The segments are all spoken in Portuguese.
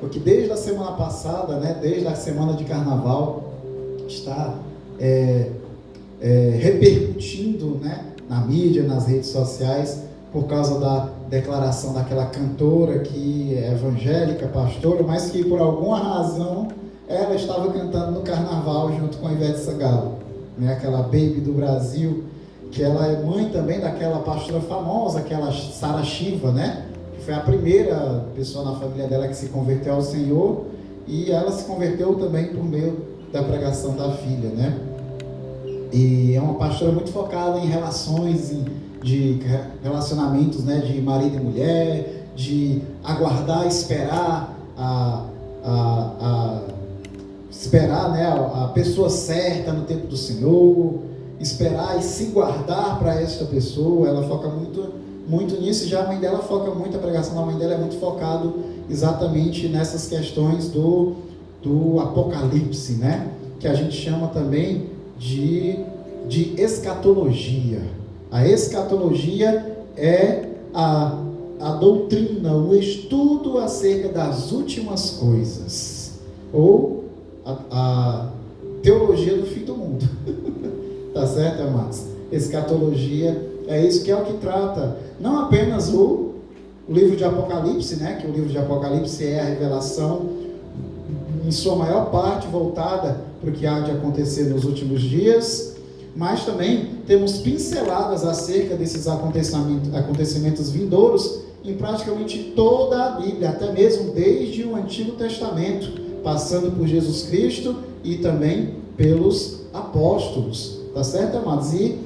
porque desde a semana passada, né, desde a semana de carnaval, está repercutindo, né, na mídia, nas redes sociais, por causa da declaração daquela cantora que é evangélica, pastora, mas que por alguma razão ela estava cantando no carnaval junto com a Ivete Sangalo, né, aquela baby do Brasil, que ela é mãe também daquela pastora famosa, aquela Sara Shiva, né, que foi a primeira pessoa na família dela que se converteu ao Senhor, e ela se converteu também por meio da pregação da filha, né? E é uma pastora muito focada em relações, de relacionamentos, né, de marido e mulher, de aguardar, esperar esperar, né, a pessoa certa no tempo do Senhor, esperar e se guardar para esta pessoa. Ela foca muito nisso. E já a mãe dela foca muito, a pregação da mãe dela é muito focado exatamente nessas questões do Apocalipse, né, que a gente chama também de escatologia. A escatologia é a doutrina, o estudo acerca das últimas coisas, ou a teologia do fim do mundo. Tá certo, amados? Escatologia é isso, que é o que trata não apenas o livro de Apocalipse, né? Que o livro de Apocalipse é a revelação, em sua maior parte, voltada para o que há de acontecer nos últimos dias, mas também temos pinceladas acerca desses acontecimentos vindouros em praticamente toda a Bíblia, até mesmo desde o Antigo Testamento, passando por Jesus Cristo e também pelos apóstolos, tá certo, amados? E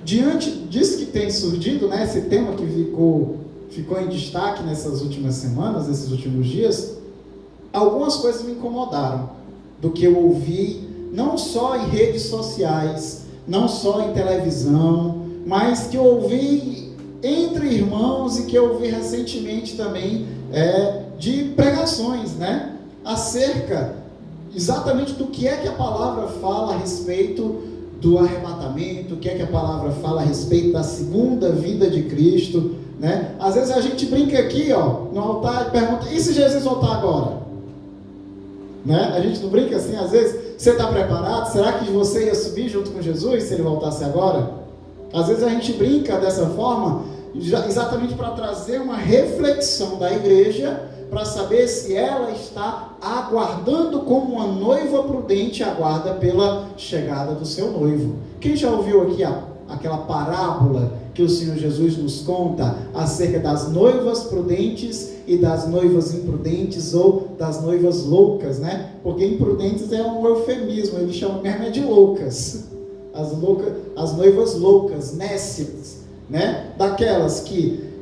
diante disso que tem surgido, né, esse tema que ficou em destaque nessas últimas semanas, nesses últimos dias, algumas coisas me incomodaram do que eu ouvi, não só em redes sociais, não só em televisão, mas que eu ouvi entre irmãos e que eu ouvi recentemente também de pregações, né, acerca exatamente do que é que a palavra fala a respeito do arrebatamento, o que é que a palavra fala a respeito da segunda vinda de Cristo, né? Às vezes a gente brinca aqui, ó, no altar e pergunta: e se Jesus voltar agora? Né? A gente não brinca assim, às vezes, você está preparado? Será que você ia subir junto com Jesus se ele voltasse agora? Às vezes a gente brinca dessa forma, exatamente para trazer uma reflexão da igreja, para saber se ela está aguardando como uma noiva prudente aguarda pela chegada do seu noivo. Quem já ouviu aqui aquela parábola que o Senhor Jesus nos conta acerca das noivas prudentes e das noivas imprudentes, ou das noivas loucas, né? Porque imprudentes é um eufemismo, ele chama mesmo de loucas. As noivas loucas, nécias, né? Daquelas que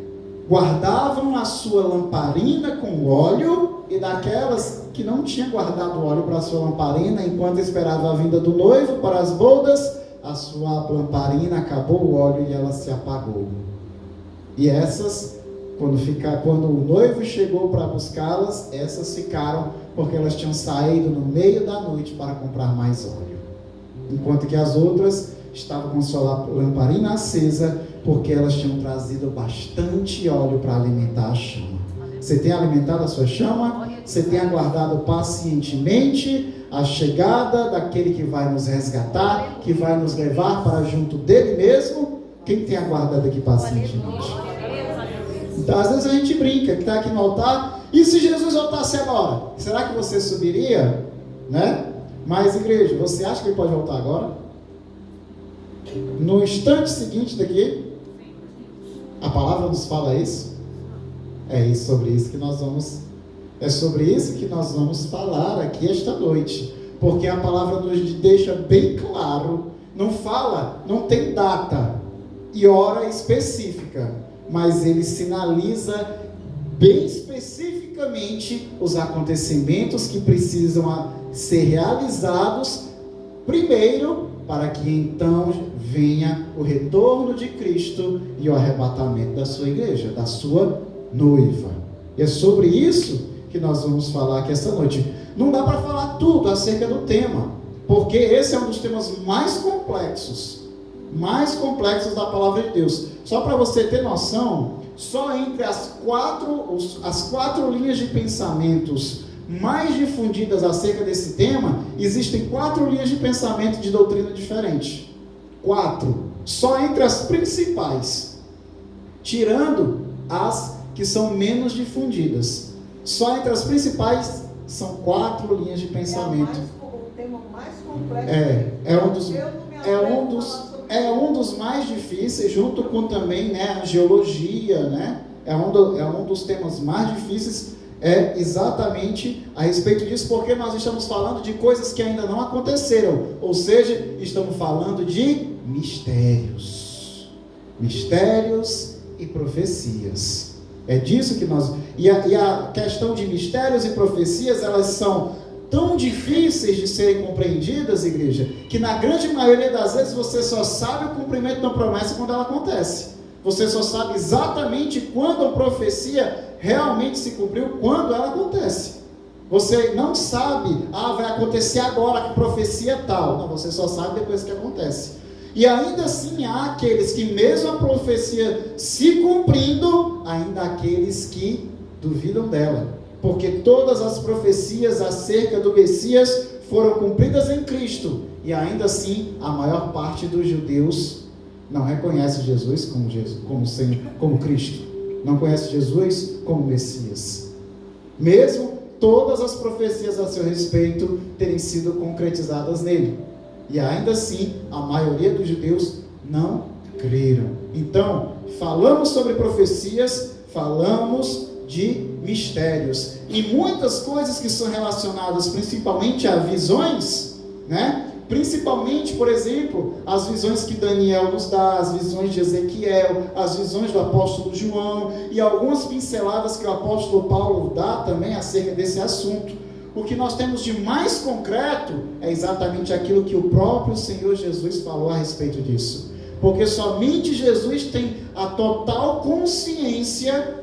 guardavam a sua lamparina com óleo, e daquelas que não tinham guardado óleo para a sua lamparina, enquanto esperava a vinda do noivo para as bodas, a sua lamparina acabou o óleo e ela se apagou. E essas, quando o noivo chegou para buscá-las, essas ficaram porque elas tinham saído no meio da noite para comprar mais óleo, enquanto que as outras estavam com sua lamparina acesa, porque elas tinham trazido bastante óleo para alimentar a chama. Você tem alimentado a sua chama? Você tem aguardado pacientemente a chegada daquele que vai nos resgatar, que vai nos levar para junto dele mesmo? Quem tem aguardado aqui pacientemente? Então, às vezes a gente brinca, que está aqui no altar: e se Jesus voltasse agora? Será que você subiria? Né? Mas, igreja, você acha que ele pode voltar agora? No instante seguinte daqui? A palavra nos fala isso? É sobre isso que nós vamos falar aqui esta noite, porque a palavra nos deixa bem claro, não tem data e hora específica, mas ele sinaliza bem especificamente os acontecimentos que precisam ser realizados primeiro, para que então venha o retorno de Cristo e o arrebatamento da sua igreja, da sua noiva. E é sobre isso que nós vamos falar aqui esta noite. Não dá para falar tudo acerca do tema, porque esse é um dos temas mais complexos da palavra de Deus. Só para você ter noção, só entre as quatro linhas de pensamentos mais difundidas acerca desse tema, existem 4 linhas de pensamento de doutrina diferentes. 4. Só entre as principais, tirando as que são menos difundidas. Só entre as principais são 4 linhas de pensamento. O tema mais complexo. É um dos mais difíceis, junto com também, né, a geologia, né? É um dos temas mais difíceis, exatamente a respeito disso, porque nós estamos falando de coisas que ainda não aconteceram, ou seja, estamos falando de mistérios e profecias. É disso que nós... E a questão de mistérios e profecias, elas são tão difíceis de serem compreendidas, igreja, que na grande maioria das vezes você só sabe o cumprimento da promessa quando ela acontece. Você só sabe exatamente quando a profecia realmente se cumpriu, quando ela acontece. Você não sabe, vai acontecer agora, que profecia tal. Não, você só sabe depois que acontece. E ainda assim há aqueles que, mesmo a profecia se cumprindo, ainda há aqueles que duvidam dela. Porque todas as profecias acerca do Messias foram cumpridas em Cristo. E ainda assim, a maior parte dos judeus não reconhece Jesus como Cristo. Não conhece Jesus como Messias. Mesmo todas as profecias a seu respeito terem sido concretizadas nele. E ainda assim, a maioria dos judeus não creram. Então, falamos sobre profecias, falamos de mistérios. E muitas coisas que são relacionadas principalmente a visões, né? Principalmente, por exemplo, as visões que Daniel nos dá, as visões de Ezequiel, as visões do apóstolo João e algumas pinceladas que o apóstolo Paulo dá também acerca desse assunto. O que nós temos de mais concreto é exatamente aquilo que o próprio Senhor Jesus falou a respeito disso. Porque somente Jesus tem a total consciência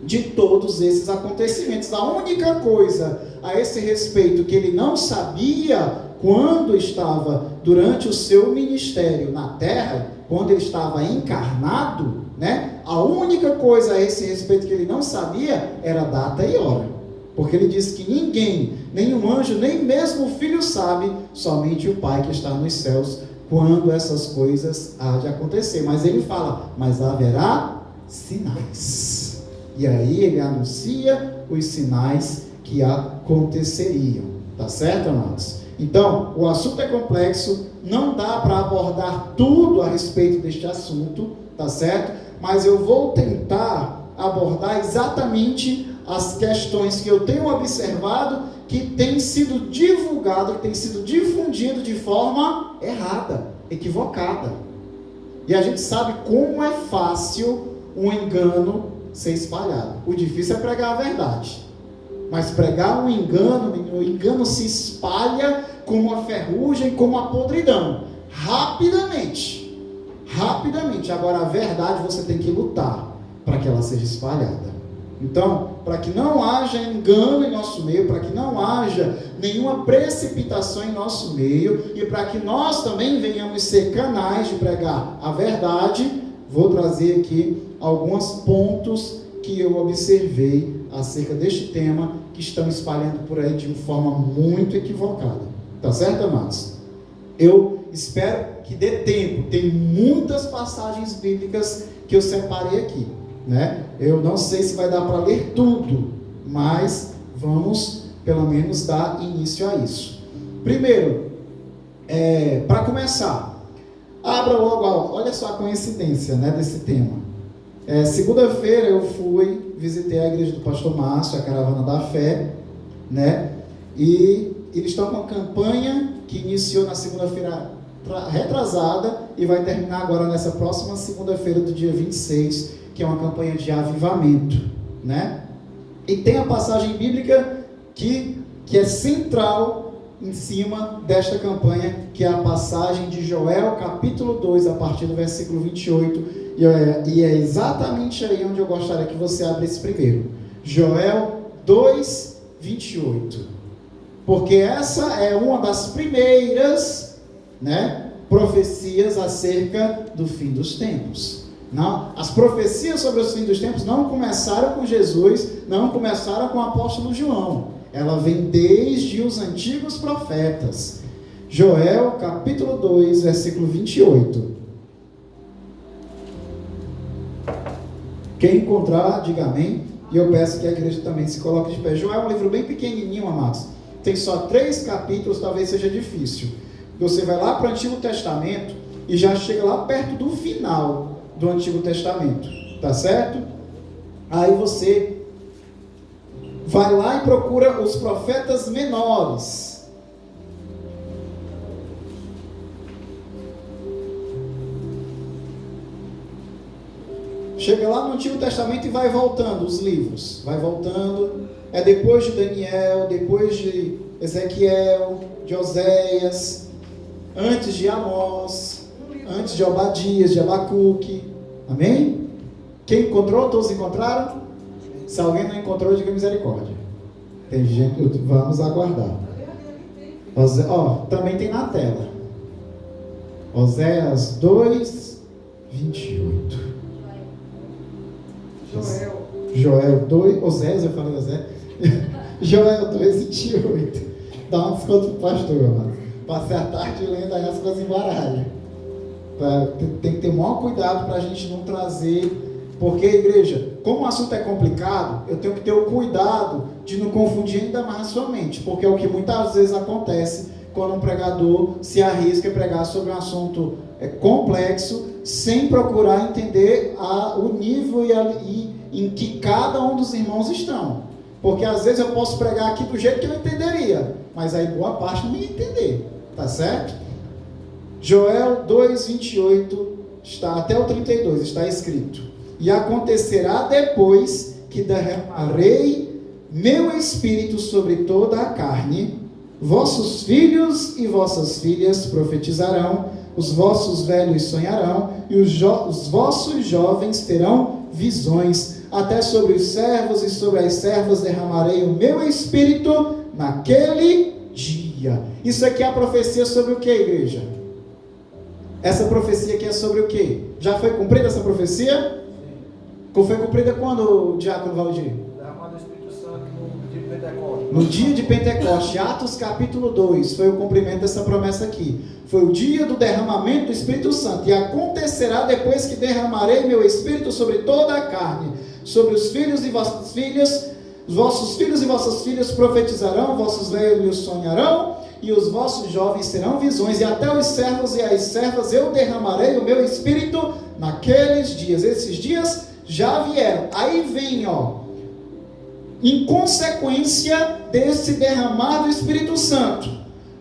de todos esses acontecimentos. A única coisa a esse respeito que ele não sabia quando estava durante o seu ministério na terra, quando ele estava encarnado, né? A única coisa a esse respeito que ele não sabia era data e hora. Porque ele disse que ninguém, nenhum anjo, nem mesmo o filho sabe, somente o Pai que está nos céus, quando essas coisas há de acontecer. Mas ele fala, mas haverá sinais. E aí ele anuncia os sinais que aconteceriam. Tá certo, amados? Então, o assunto é complexo, não dá para abordar tudo a respeito deste assunto, tá certo? Mas eu vou tentar abordar exatamente as questões que eu tenho observado que tem sido divulgado, que tem sido difundido de forma errada, equivocada. E a gente sabe como é fácil um engano ser espalhado. O difícil é pregar a verdade. Mas pregar um engano, o engano se espalha como a ferrugem, como a podridão. Rapidamente. Agora a verdade você tem que lutar para que ela seja espalhada. Então, para que não haja engano em nosso meio, para que não haja nenhuma precipitação em nosso meio, e para que nós também venhamos ser canais de pregar a verdade, vou trazer aqui alguns pontos que eu observei acerca deste tema, que estão espalhando por aí de uma forma muito equivocada. Tá certo, amados? Eu espero que dê tempo. Tem muitas passagens bíblicas que eu separei aqui, né? Eu não sei se vai dar para ler tudo, mas vamos pelo menos dar início a isso. Primeiro, para começar, abra logo, olha só a coincidência, né, desse tema. Segunda-feira eu visitei a igreja do pastor Márcio, a Caravana da Fé, né? E eles estão com uma campanha que iniciou na segunda-feira retrasada e vai terminar agora nessa próxima segunda-feira do dia 26, que é uma campanha de avivamento, né? E tem a passagem bíblica que é central em cima desta campanha, que é a passagem de Joel, capítulo 2, a partir do versículo 28, e é exatamente aí onde eu gostaria que você abrisse primeiro. Joel 2, 28. Porque essa é uma das primeiras, né, profecias acerca do fim dos tempos. Não, as profecias sobre os fins dos tempos não começaram com Jesus, não começaram com o apóstolo João. Ela vem desde os antigos profetas. Joel, capítulo 2, versículo 28. Quem encontrar, diga amém. E eu peço que a igreja também se coloque de pé. Joel é um livro bem pequenininho, amados. Tem só 3 capítulos, talvez seja difícil. Você vai lá para o Antigo Testamento e já chega lá perto do final do Antigo Testamento. Tá certo? Aí você vai lá e procura os profetas menores. Chega lá no Antigo Testamento e vai voltando os livros. Vai voltando. É depois de Daniel, depois de Ezequiel, de Oséias, antes de Amós, antes de Obadias, de Abacuque. Amém? Quem encontrou? Todos encontraram? Se alguém não encontrou, diga misericórdia. Tem gente, vamos aguardar. Também tem na tela. Oséias 2, 28. Joel 2, Oséias, eu falei Oséias. Joel 2, 28. Dá um desconto pro pastor, mano. Passei a tarde lendo, aí as coisas embaralham. Tem que ter o maior cuidado para a gente não trazer. Porque, igreja, como o assunto é complicado, eu tenho que ter o cuidado de não confundir ainda mais a sua mente. Porque é o que muitas vezes acontece quando um pregador se arrisca a pregar sobre um assunto complexo, sem procurar entender o nível em que cada um dos irmãos estão. Porque às vezes eu posso pregar aqui do jeito que eu entenderia, mas aí boa parte não ia entender, tá certo? Joel 2, 28, está até o 32, está escrito: e acontecerá depois que derramarei meu espírito sobre toda a carne, vossos filhos e vossas filhas profetizarão, os vossos velhos sonharão, e os vossos jovens terão visões. Até sobre os servos e sobre as servas derramarei o meu espírito naquele dia. Isso aqui é a profecia sobre o que, igreja? Essa profecia aqui é sobre o que? Já foi cumprida essa profecia? Sim. Foi cumprida quando, Diácono Valdir? Derramado o Espírito Santo no dia de Pentecostes. No dia de Pentecoste, Atos capítulo 2, foi o cumprimento dessa promessa aqui. Foi o dia do derramamento do Espírito Santo. E acontecerá depois que derramarei meu Espírito sobre toda a carne, sobre os filhos e vossas filhas, os vossos filhos e vossas filhas profetizarão, vossos velhos sonharão, e os vossos jovens terão visões, e até os servos e as servas eu derramarei o meu Espírito naqueles dias. Esses dias já vieram. Aí vem, em consequência desse derramar do Espírito Santo,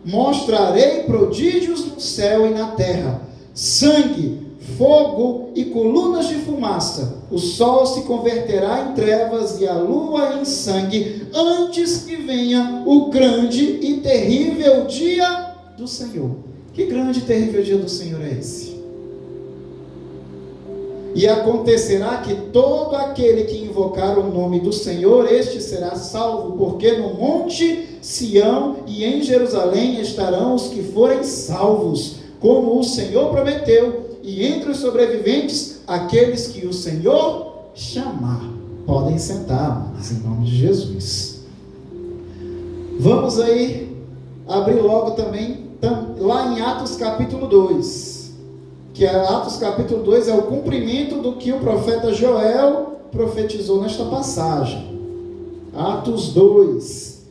mostrarei prodígios no céu e na terra, sangue, fogo e colunas de fumaça. O sol se converterá em trevas e a lua em sangue, antes que venha o grande e terrível dia do Senhor. Que grande e terrível dia do Senhor é esse? E acontecerá que todo aquele que invocar o nome do Senhor, este será salvo, porque no monte Sião e em Jerusalém estarão os que forem salvos, como o Senhor prometeu, e entre os sobreviventes, aqueles que o Senhor chamar. Podem sentar, mas em nome de Jesus. Vamos aí abrir logo também, lá em Atos capítulo 2. Que Atos capítulo 2 é o cumprimento do que o profeta Joel profetizou nesta passagem. Atos 2.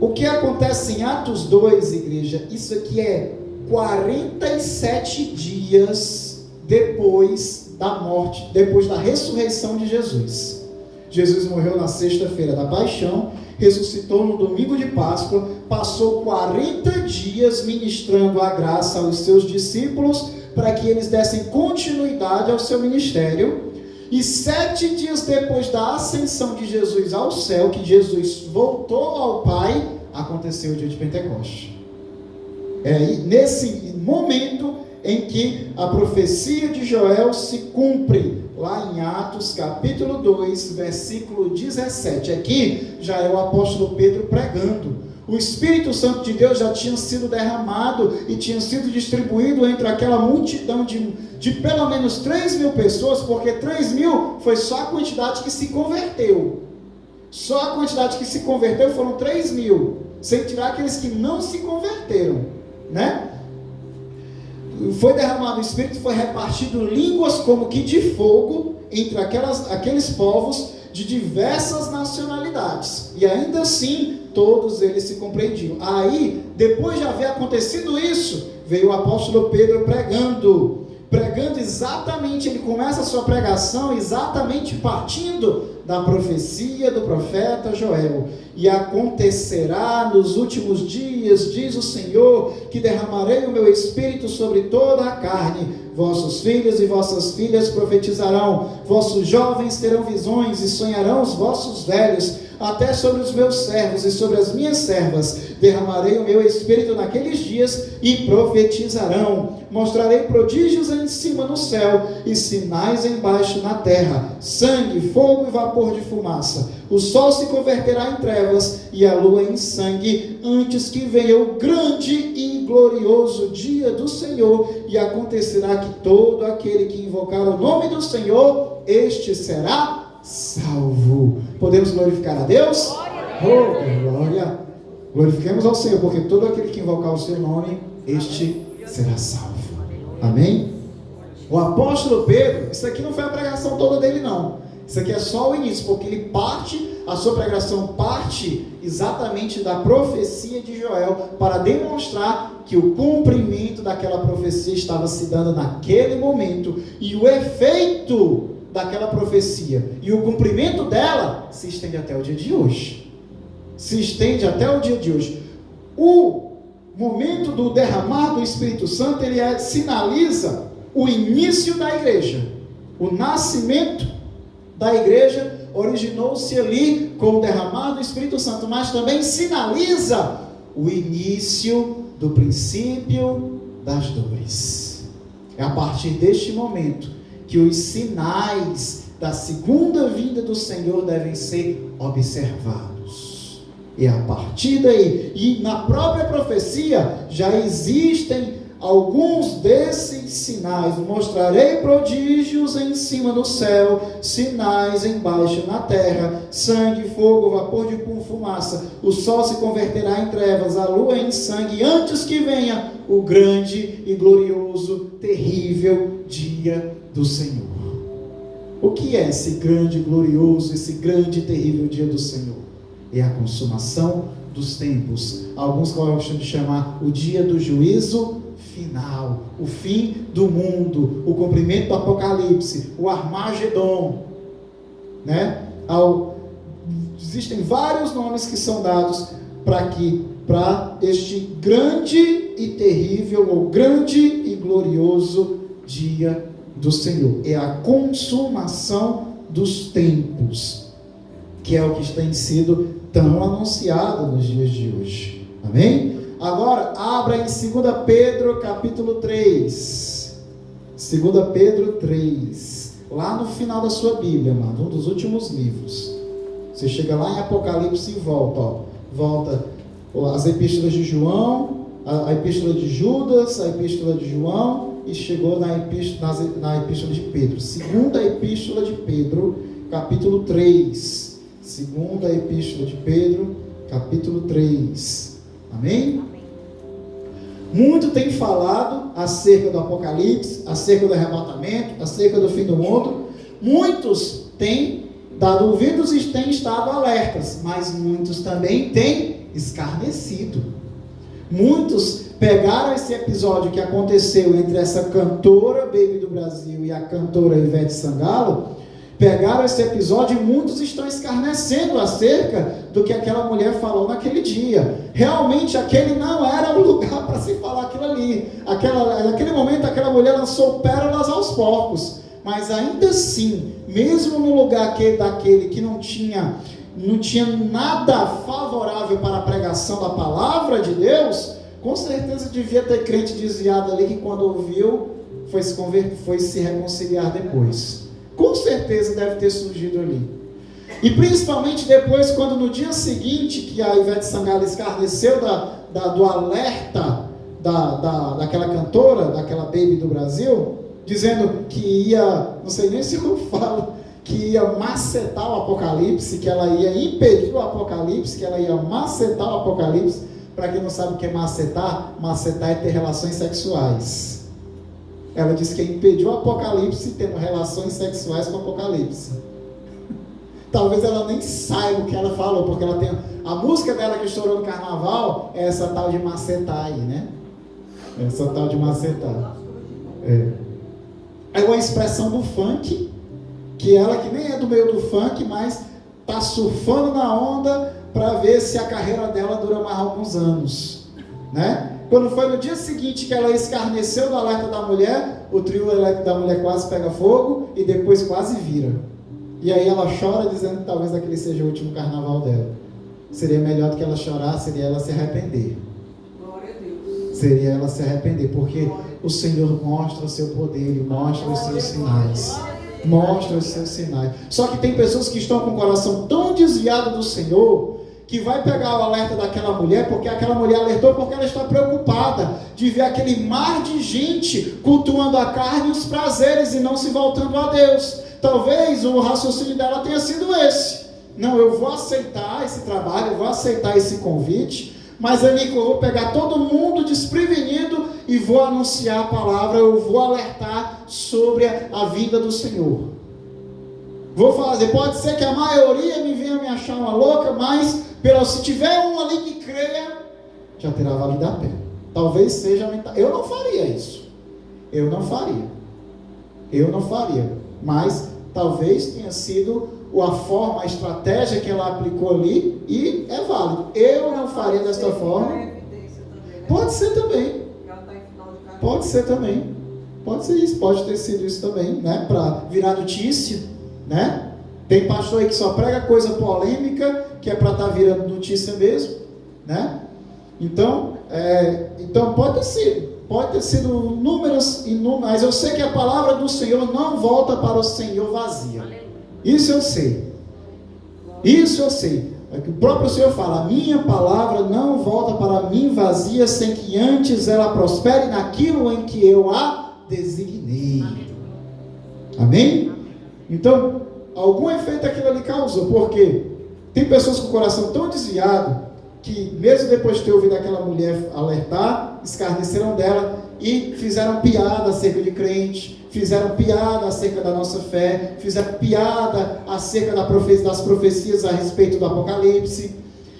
O que acontece em Atos 2, igreja? Isso aqui é 47 dias depois da morte, depois da ressurreição de Jesus. Jesus morreu na sexta-feira da paixão, ressuscitou no domingo de Páscoa, passou 40 dias ministrando a graça aos seus discípulos para que eles dessem continuidade ao seu ministério. E 7 dias depois da ascensão de Jesus ao céu, que Jesus voltou ao Pai, aconteceu o dia de Pentecostes. É nesse momento em que a profecia de Joel se cumpre, lá em Atos capítulo 2, versículo 17. Aqui já é o apóstolo Pedro pregando. O Espírito Santo de Deus já tinha sido derramado e tinha sido distribuído entre aquela multidão de pelo menos 3.000 pessoas, porque 3.000 foi só a quantidade que se converteu. Só a quantidade que se converteu foram 3.000, sem tirar aqueles que não se converteram, né? Foi derramado o Espírito, foi repartido línguas como que de fogo entre aqueles povos de diversas nacionalidades, e ainda assim todos eles se compreendiam. Aí, depois de haver acontecido isso, veio o apóstolo Pedro pregando exatamente, ele começa a sua pregação exatamente partindo da profecia do profeta Joel. E acontecerá nos últimos dias, diz o Senhor, que derramarei o meu espírito sobre toda a carne. Vossos filhos e vossas filhas profetizarão, vossos jovens terão visões e sonharão os vossos velhos. Até sobre os meus servos e sobre as minhas servas derramarei o meu espírito naqueles dias e profetizarão. Mostrarei prodígios em cima no céu e sinais embaixo na terra, sangue, fogo e vapor de fumaça. O sol se converterá em trevas e a lua em sangue, antes que venha o grande e glorioso dia do Senhor. E acontecerá que todo aquele que invocar o nome do Senhor, este será salvo. Podemos glorificar a Deus? Oh, glória! Glorifiquemos ao Senhor, porque todo aquele que invocar o seu nome, este será salvo. Amém? O apóstolo Pedro, isso aqui não foi a pregação toda dele não, isso aqui é só o início, porque ele a sua pregação parte exatamente da profecia de Joel, para demonstrar que o cumprimento daquela profecia estava se dando naquele momento, e o efeito daquela profecia e o cumprimento dela se estende até o dia de hoje. Se estende até o dia de hoje. O momento do derramar do Espírito Santo, ele sinaliza o início da igreja. O nascimento da igreja originou-se ali com o derramar do Espírito Santo, mas também sinaliza o início do princípio das dores. É a partir deste momento que os sinais da segunda vinda do Senhor devem ser observados. E a partir daí, e na própria profecia, já existem alguns desses sinais. Mostrarei prodígios em cima do céu, sinais embaixo na terra, sangue, fogo, vapor de fumaça. O sol se converterá em trevas, a lua em sangue, antes que venha o grande e glorioso, terrível dia do Senhor. O que é esse grande, glorioso, esse grande e terrível dia do Senhor? É a consumação dos tempos. Alguns gostam de chamar o dia do juízo final, o fim do mundo, o cumprimento do Apocalipse, o Armagedon, né? Existem vários nomes que são dados para este grande e terrível, ou grande e glorioso dia do Senhor. É a consumação dos tempos, que é o que tem sido tão anunciado nos dias de hoje. Amém? Agora, abra em 2 Pedro capítulo 3. 2 Pedro 3. Lá no final da sua Bíblia, amado, um dos últimos livros. Você chega lá em Apocalipse e volta as epístolas de João, a epístola de Judas, a epístola de João, e chegou na epístola de Pedro. Segunda epístola de Pedro, capítulo 3. Segunda epístola de Pedro, capítulo 3. Amém? Muito tem falado acerca do Apocalipse, acerca do arrebatamento, acerca do fim do mundo. Muitos têm dado ouvidos e têm estado alertas, mas muitos também têm escarnecido. Muitos pegaram esse episódio que aconteceu entre essa cantora Baby do Brasil e a cantora Ivete Sangalo, pegaram esse episódio e muitos estão escarnecendo acerca do que aquela mulher falou naquele dia. Realmente aquele não era o lugar para se falar aquilo ali. Naquele momento aquela mulher lançou pérolas aos porcos. Mas ainda assim, mesmo no lugar daquele que não tinha nada favorável para a pregação da palavra de Deus, com certeza devia ter crente desviado ali que quando ouviu foi se reconciliar depois. Com certeza deve ter surgido ali. E principalmente depois, quando no dia seguinte que a Ivete Sangalo escarneceu do alerta daquela cantora, daquela Baby do Brasil, dizendo que ia, não sei nem se eu falo, que ia macetar o Apocalipse, que ela ia impedir o Apocalipse, que ela ia macetar o Apocalipse. Para quem não sabe o que é macetar, macetar é ter relações sexuais. Ela disse que impediu o Apocalipse tendo relações sexuais com o Apocalipse. Talvez ela nem saiba o que ela falou, porque ela tem a música dela que estourou no carnaval, é essa tal de macetar aí, né? Essa tal de macetar. É uma expressão do funk, que ela que nem é do meio do funk, mas tá surfando na onda para ver se a carreira dela dura mais alguns anos, né? Quando foi no dia seguinte que ela escarneceu do alerta da mulher, o trio elétrico da mulher quase pega fogo e depois quase vira. E aí ela chora dizendo que talvez aquele seja o último carnaval dela. Seria melhor do que ela chorar, seria ela se arrepender. Glória a Deus. Seria ela se arrepender, porque o Senhor mostra o seu poder, Ele mostra os seus sinais. Mostra os seus sinais. Só que tem pessoas que estão com o coração tão desviado do Senhor, que vai pegar o alerta daquela mulher, porque aquela mulher alertou porque ela está preocupada de ver aquele mar de gente cultuando a carne e os prazeres e não se voltando a Deus. Talvez o raciocínio dela tenha sido esse. Não, eu vou aceitar esse trabalho, eu vou aceitar esse convite, mas eu vou pegar todo mundo desprevenido e vou anunciar a palavra, eu vou alertar sobre a vinda do Senhor. Vou fazer, pode ser que a maioria me venha me achar uma louca, mas se tiver um ali que creia, já terá valido a pena. Talvez seja, eu não faria isso. Eu não faria. Mas talvez tenha sido a forma, a estratégia que ela aplicou ali e é válido. Eu não faria desta forma. Pode ser também. Pode ser também. Pode ser isso, pode ter sido isso também, né? Para virar notícia, né? Tem pastor aí que só prega coisa polêmica, que é para estar virando notícia mesmo, né? Então pode ter sido números, mas eu sei que a palavra do Senhor não volta para o Senhor vazia. Isso eu sei. O próprio Senhor fala: a minha palavra não volta para mim vazia, sem que antes ela prospere naquilo em que eu a designei. Amém? Então, algum efeito aquilo ali causou, porque tem pessoas com o coração tão desviado, que mesmo depois de ter ouvido aquela mulher alertar, escarneceram dela e fizeram piada acerca de crente, fizeram piada acerca da nossa fé, fizeram piada acerca das profecias a respeito do Apocalipse.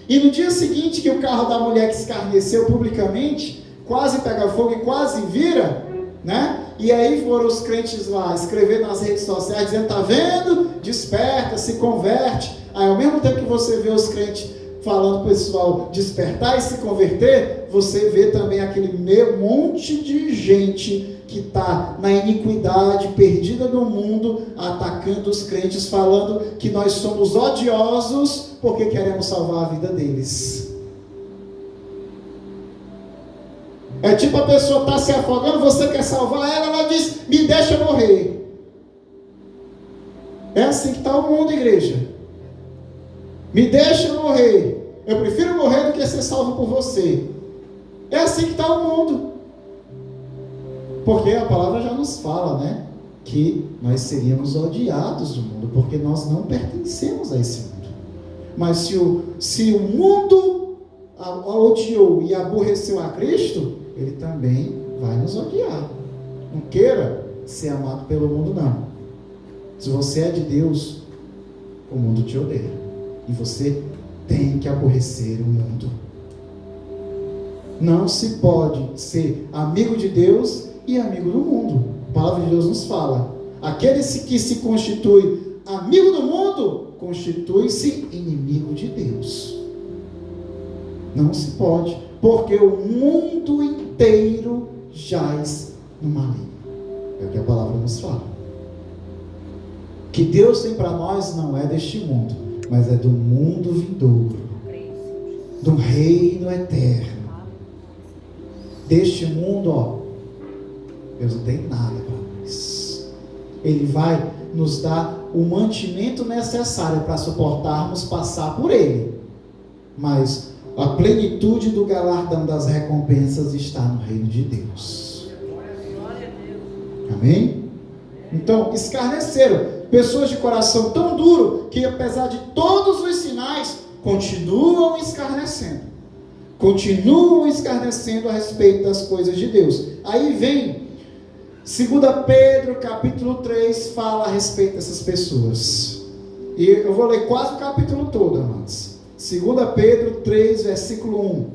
E no dia seguinte que o carro da mulher que escarneceu publicamente, quase pega fogo e quase vira, né? E aí foram os crentes lá escrever nas redes sociais dizendo: tá vendo? Desperta, se converte. Aí ao mesmo tempo que você vê os crentes falando para o pessoal despertar e se converter, você vê também aquele monte de gente que está na iniquidade, perdida no mundo, atacando os crentes, falando que nós somos odiosos porque queremos salvar a vida deles. É tipo a pessoa está se afogando, você quer salvar ela, ela diz: me deixa morrer. É assim que está o mundo, igreja. Me deixa morrer. Eu prefiro morrer do que ser salvo por você. É assim que está o mundo. Porque a palavra já nos fala, né? Que nós seríamos odiados do mundo, porque nós não pertencemos a esse mundo. Mas se o mundo odiou e aborreceu a Cristo, Ele também vai nos odiar. Não queira ser amado pelo mundo, não. Se você é de Deus, o mundo te odeia. E você tem que aborrecer o mundo. Não se pode ser amigo de Deus e amigo do mundo. A palavra de Deus nos fala: aquele que se constitui amigo do mundo, constitui-se inimigo de Deus. Não se pode, porque o mundo inteiro jaz no maligno. É o que a palavra nos fala. O que Deus tem para nós não é deste mundo, mas é do mundo vindouro, do reino eterno. Deste mundo, Deus não tem nada para nós. Ele vai nos dar o mantimento necessário para suportarmos passar por ele, mas a plenitude do galardão das recompensas está no reino de Deus. Amém? Então, escarneceram. pessoas de coração tão duro que, apesar de todos os sinais, continuam escarnecendo a respeito das coisas de Deus. Aí vem 2 Pedro capítulo 3, fala a respeito dessas pessoas, e eu vou ler quase o capítulo todo, amados. 2 Pedro 3, versículo 1.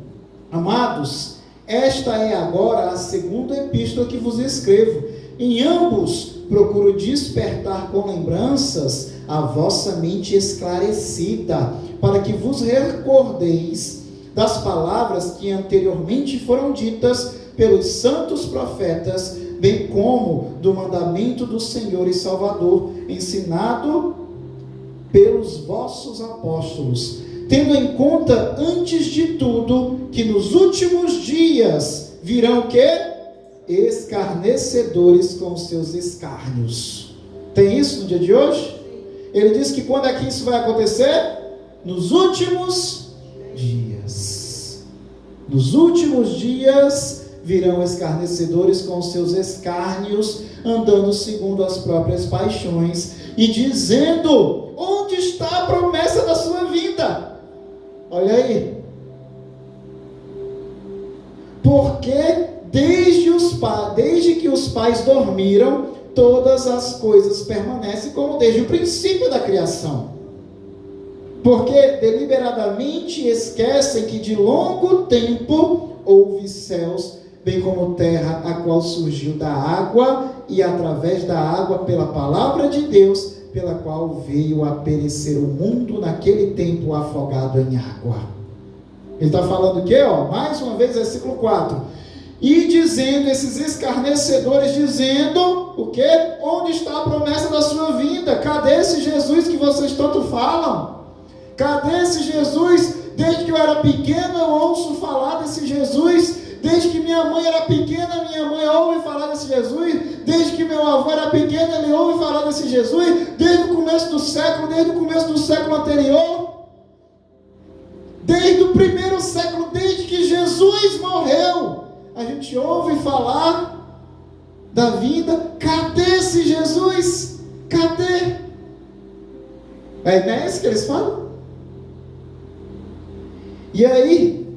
Amados, esta é agora a segunda epístola que vos escrevo. Em ambos procuro despertar com lembranças a vossa mente esclarecida, para que vos recordeis das palavras que anteriormente foram ditas pelos santos profetas, bem como do mandamento do Senhor e Salvador, ensinado pelos vossos apóstolos, tendo em conta, antes de tudo, que nos últimos dias virão o quê? Escarnecedores com seus escárnios. Tem isso no dia de hoje? Ele diz que quando é que isso vai acontecer? Nos últimos dias. Nos últimos dias virão escarnecedores com seus escárnios, andando segundo as próprias paixões, e dizendo: onde está a promessa da sua vinda? Olha aí. Porque desde que os pais dormiram, todas as coisas permanecem como desde o princípio da criação. Porque deliberadamente esquecem que de longo tempo houve céus, bem como terra, a qual surgiu da água, e através da água, pela palavra de Deus, pela qual veio a perecer o mundo naquele tempo afogado em água. Ele está falando o quê? Mais uma vez, versículo 4. E dizendo, esses escarnecedores dizendo, o quê? Onde está a promessa da sua vinda? Cadê esse Jesus que vocês tanto falam? Cadê esse Jesus? Desde que eu era pequeno eu ouço falar desse Jesus. Desde que minha mãe era pequena, minha mãe ouve falar desse Jesus. Desde que meu avô era pequeno, ele ouve falar desse Jesus. Desde o começo do século anterior. Desde o primeiro século, desde que Jesus morreu, a gente ouve falar da vinda. Cadê esse Jesus? Cadê? Não é isso que eles falam? E aí,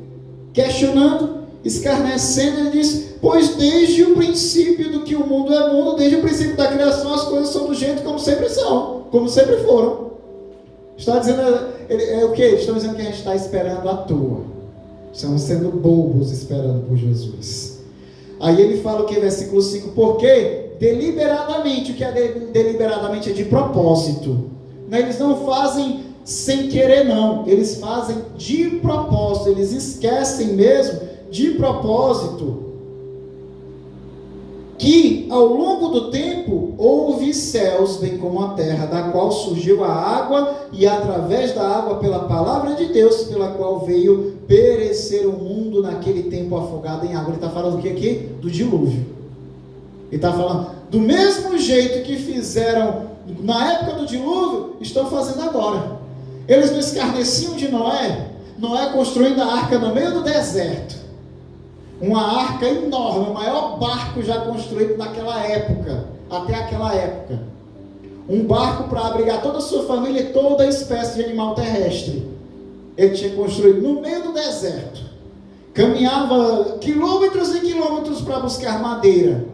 questionando, escarnecendo, ele diz: pois desde o princípio do que o mundo é mundo, desde o princípio da criação, as coisas são do jeito como sempre são, como sempre foram. Está dizendo, o que? Estão dizendo que a gente está esperando à toa. Estamos sendo bobos esperando por Jesus. Aí ele fala o que? Versículo 5. Porque deliberadamente, o que é deliberadamente? É de propósito. Eles não fazem sem querer, não. Eles fazem de propósito. Eles esquecem mesmo, de propósito, que ao longo do tempo houve céus, bem como a terra, da qual surgiu a água, e através da água, pela palavra de Deus, pela qual veio perecer o mundo naquele tempo afogado em água. Ele está falando o que aqui? Do dilúvio. Ele está falando, do mesmo jeito que fizeram na época do dilúvio, estão fazendo agora. Eles não escarneciam de Noé? Noé construindo a arca no meio do deserto. Uma arca enorme, o maior barco já construído naquela época, até aquela época. Um barco para abrigar toda a sua família e toda a espécie de animal terrestre. Ele tinha construído no meio do deserto. Caminhava quilômetros e quilômetros para buscar madeira.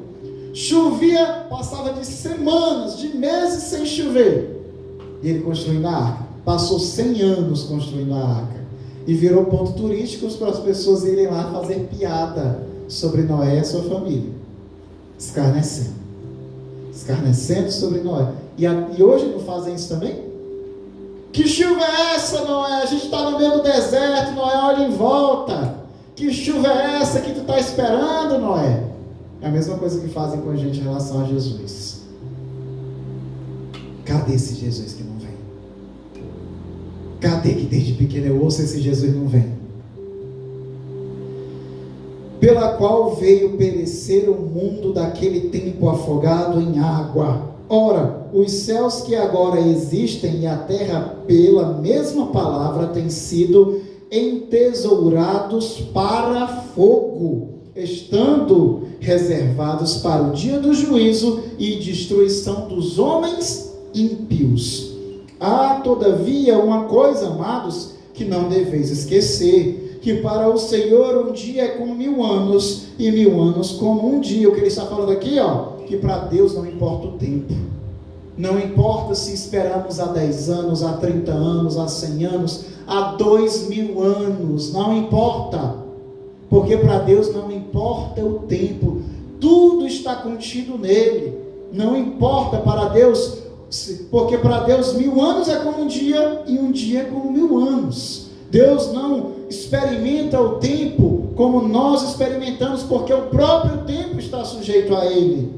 Chovia, passava de semanas, de meses sem chover. E ele construindo a arca. Passou 100 anos construindo a arca. E virou ponto turístico para as pessoas irem lá fazer piada sobre Noé e a sua família. Escarnecendo. Escarnecendo sobre Noé. E hoje não fazem isso também? Que chuva é essa, Noé? A gente está no meio do deserto, Noé, olha em volta. Que chuva é essa que tu está esperando, Noé? É a mesma coisa que fazem com a gente em relação a Jesus. Cadê esse Jesus que não vem? Cadê que desde pequeno eu ouço esse Jesus não vem? Pela qual veio perecer o mundo daquele tempo afogado em água. Ora, os céus que agora existem e a terra, pela mesma palavra, têm sido entesourados para fogo, estando reservados para o dia do juízo e destruição dos homens ímpios. Há, todavia, uma coisa, amados, que não deveis esquecer, que para o Senhor um dia é como 1000 anos, e 1000 anos como um dia. O que ele está falando aqui, que para Deus não importa o tempo. Não importa se esperamos há 10 anos, há 30 anos, há 100 anos, há 2000 anos, não importa. Porque para Deus não importa o tempo, tudo está contido nele. Não importa para Deus, porque para Deus 1000 anos é como um dia, e um dia é como 1000 anos. Deus não experimenta o tempo como nós experimentamos, porque o próprio tempo está sujeito a ele.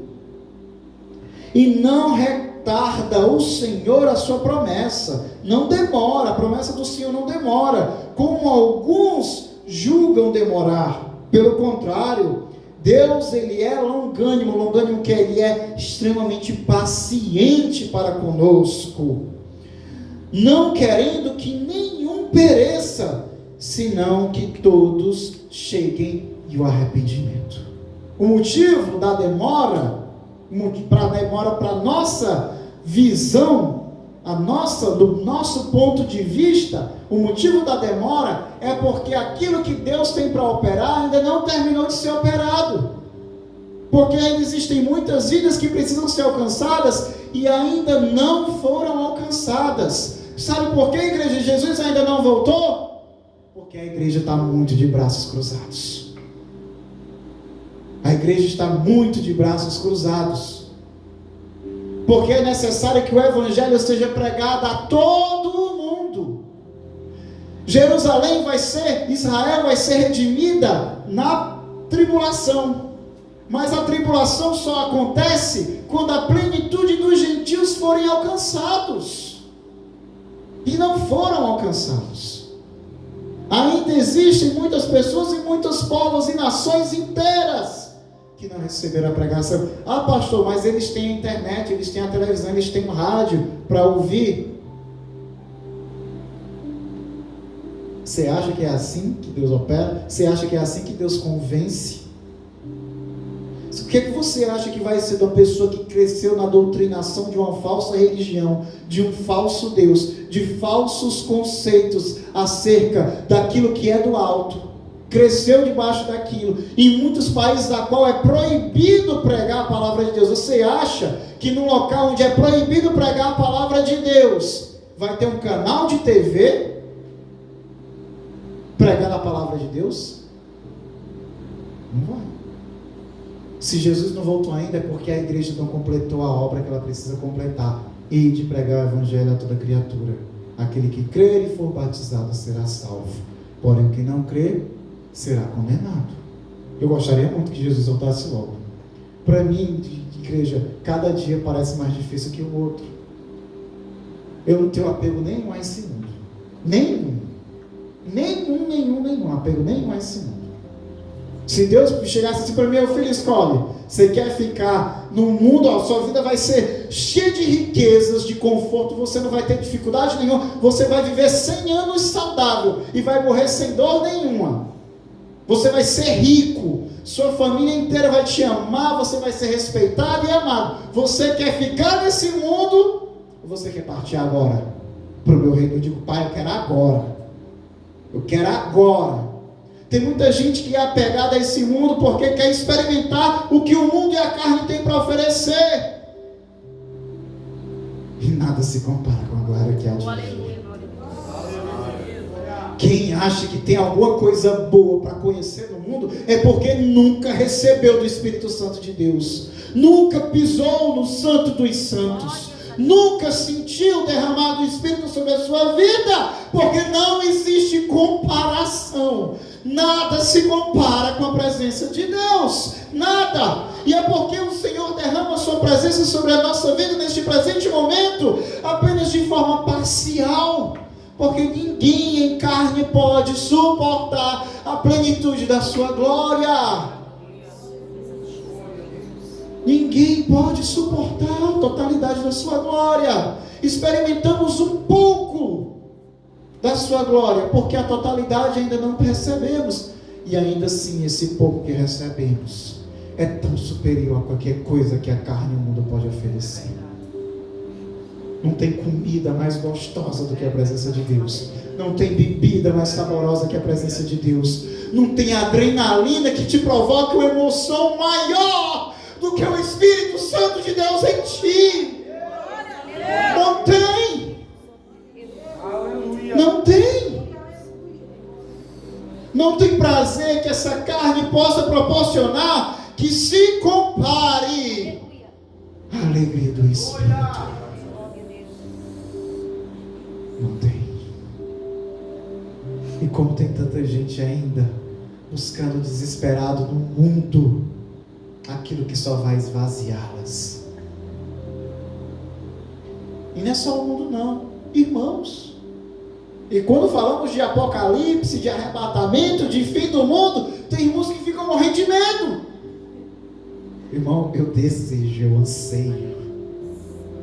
E não retarda o Senhor a sua promessa, não demora, a promessa do Senhor não demora, como alguns julgam demorar. Pelo contrário, Deus, ele é longânimo que ele é extremamente paciente para conosco, não querendo que nenhum pereça, senão que todos cheguem ao arrependimento. O motivo da demora, para a nossa visão, do nosso ponto de vista, o motivo da demora é porque aquilo que Deus tem para operar ainda não terminou de ser operado. Porque ainda existem muitas vidas que precisam ser alcançadas e ainda não foram alcançadas. Sabe por que a igreja de Jesus ainda não voltou? Porque a igreja está muito de braços cruzados. A igreja está muito de braços cruzados. Porque é necessário que o evangelho seja pregado a todo o mundo. Israel vai ser redimida na tribulação. Mas a tribulação só acontece quando a plenitude dos gentios forem alcançados. E não foram alcançados. Ainda existem muitas pessoas e muitos povos e nações inteiras que não receberam a pregação. Ah, pastor, mas eles têm a internet, eles têm a televisão, eles têm o rádio para ouvir. Você acha que é assim que Deus opera? Você acha que é assim que Deus convence? O que você acha que vai ser da pessoa que cresceu na doutrinação de uma falsa religião, de um falso Deus, de falsos conceitos acerca daquilo que é do alto? Cresceu debaixo daquilo, em muitos países da qual é proibido pregar a palavra de Deus. Você acha que num local onde é proibido pregar a palavra de Deus, vai ter um canal de TV pregando a palavra de Deus? Não vai. Se Jesus não voltou ainda, é porque a igreja não completou a obra que ela precisa completar, e de pregar o evangelho a toda criatura. Aquele que crer e for batizado será salvo, porém o que não crer será condenado. Eu gostaria muito que Jesus voltasse logo. Para mim, de igreja, cada dia parece mais difícil que o outro. Eu não tenho apego nenhum a esse mundo. Nenhum apego nenhum a esse mundo. Se Deus chegasse assim para mim: meu filho, escolhe, você quer ficar num mundo, sua vida vai ser cheia de riquezas, de conforto, você não vai ter dificuldade nenhuma, você vai viver 100 anos saudável e vai morrer sem dor nenhuma. Você vai ser rico, sua família inteira vai te amar, você vai ser respeitado e amado. Você quer ficar nesse mundo, ou você quer partir agora para o meu reino? Eu digo: pai, eu quero agora. Eu quero agora. Tem muita gente que é apegada a esse mundo porque quer experimentar o que o mundo e a carne têm para oferecer. E nada se compara com a glória que há de vir. Quem acha que tem alguma coisa boa para conhecer no mundo é porque nunca recebeu do Espírito Santo de Deus, nunca pisou no Santo dos Santos, nunca sentiu derramado o Espírito sobre a sua vida, porque não existe comparação. Nada se compara com a presença de Deus, nada. E é porque o Senhor derrama a sua presença sobre a nossa vida neste presente momento apenas de forma parcial, porque ninguém em carne pode suportar a plenitude da sua glória. Ninguém pode suportar a totalidade da sua glória. Experimentamos um pouco da sua glória, porque a totalidade ainda não recebemos. E ainda assim, esse pouco que recebemos é tão superior a qualquer coisa que a carne e o mundo pode oferecer. Não tem comida mais gostosa do que a presença de Deus. Não tem bebida mais saborosa que a presença de Deus. Não tem adrenalina que te provoque uma emoção maior do que o Espírito Santo de Deus em ti. Não tem. Não tem. Não tem prazer que essa carne possa proporcionar que se compare à alegria do Espírito. Não tem. E como tem tanta gente ainda buscando desesperado no mundo aquilo que só vai esvaziá-las. E não é só o mundo não, irmãos. E quando falamos de apocalipse, de arrebatamento, de fim do mundo, tem irmãos que ficam morrendo de medo. Irmão, eu desejo, eu anseio.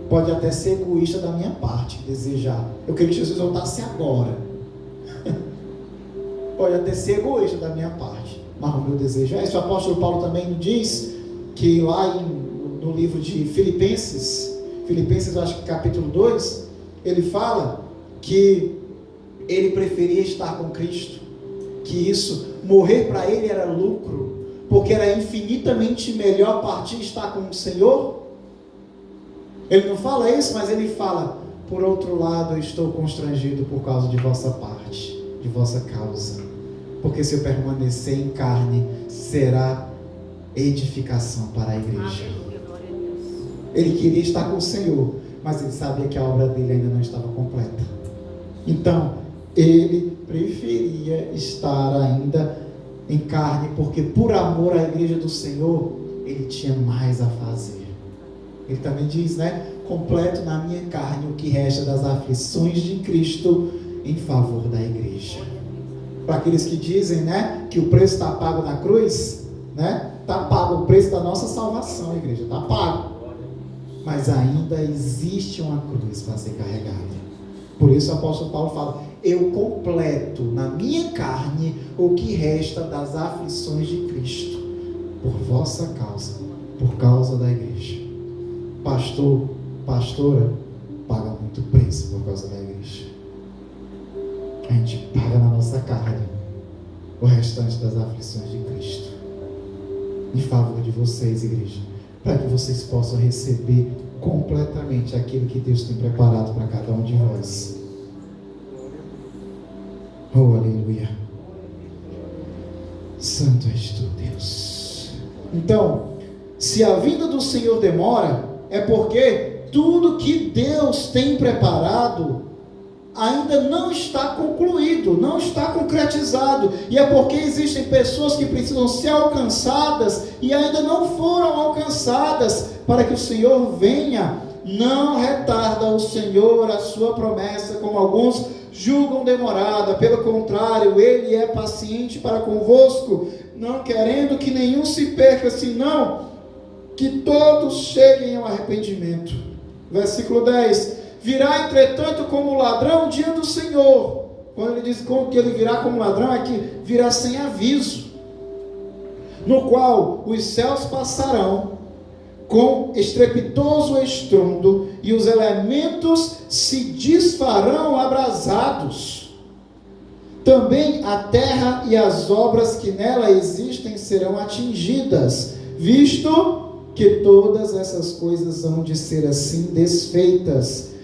Pode até ser egoísta da minha parte, desejar. Eu queria que Jesus voltasse agora. Pode até ser egoísta da minha parte, mas o meu desejo é esse. O apóstolo Paulo também diz que lá no livro de Filipenses, eu acho que capítulo 2, ele fala que ele preferia estar com Cristo, que isso, morrer para ele era lucro, porque era infinitamente melhor partir e estar com o Senhor. Ele não fala isso, mas ele fala: por outro lado, eu estou constrangido por causa de vossa parte, de vossa causa, porque se eu permanecer em carne, será edificação para a igreja. Ele queria estar com o Senhor, mas ele sabia que a obra dele ainda não estava completa. Então, ele preferia estar ainda em carne, porque por amor à igreja do Senhor, ele tinha mais a fazer. Ele também diz, né? Completo na minha carne o que resta das aflições de Cristo em favor da igreja. Para aqueles que dizem, né, que o preço está pago na cruz, né? Está pago o preço da nossa salvação, igreja, está pago. Mas ainda existe uma cruz para ser carregada. Por isso o apóstolo Paulo fala: eu completo na minha carne o que resta das aflições de Cristo, por vossa causa, por causa da igreja. Pastor, pastora, paga muito preço por causa da igreja. A gente paga na nossa carne o restante das aflições de Cristo, em favor de vocês, igreja, para que vocês possam receber completamente aquilo que Deus tem preparado para cada um de vós. Oh, aleluia. Santo és tu, Deus. Então, se a vinda do Senhor demora, é porque tudo que Deus tem preparado ainda não está concluído, não está concretizado, e é porque existem pessoas que precisam ser alcançadas e ainda não foram alcançadas, para que o Senhor venha. Não retarda o Senhor a sua promessa, como alguns julgam demorada, pelo contrário, Ele é paciente para convosco, não querendo que nenhum se perca, senão que todos cheguem ao arrependimento. Versículo 10: virá entretanto como ladrão o dia do Senhor. Quando ele diz que ele virá como ladrão, é que virá sem aviso, no qual os céus passarão com estrepitoso estrondo, e os elementos se desfarão abrasados. Também a terra e as obras que nela existem serão atingidas, visto que todas essas coisas hão de ser assim desfeitas.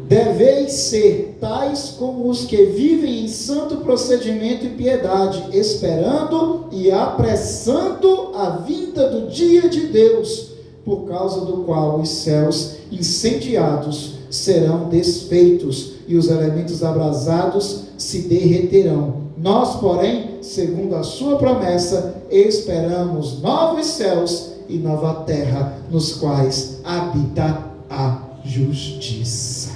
Deveis ser tais como os que vivem em santo procedimento e piedade, esperando e apressando a vinda do dia de Deus, por causa do qual os céus incendiados serão desfeitos e os elementos abrasados se derreterão. Nós, porém, segundo a sua promessa, esperamos novos céus e nova terra, nos quais habita a justiça.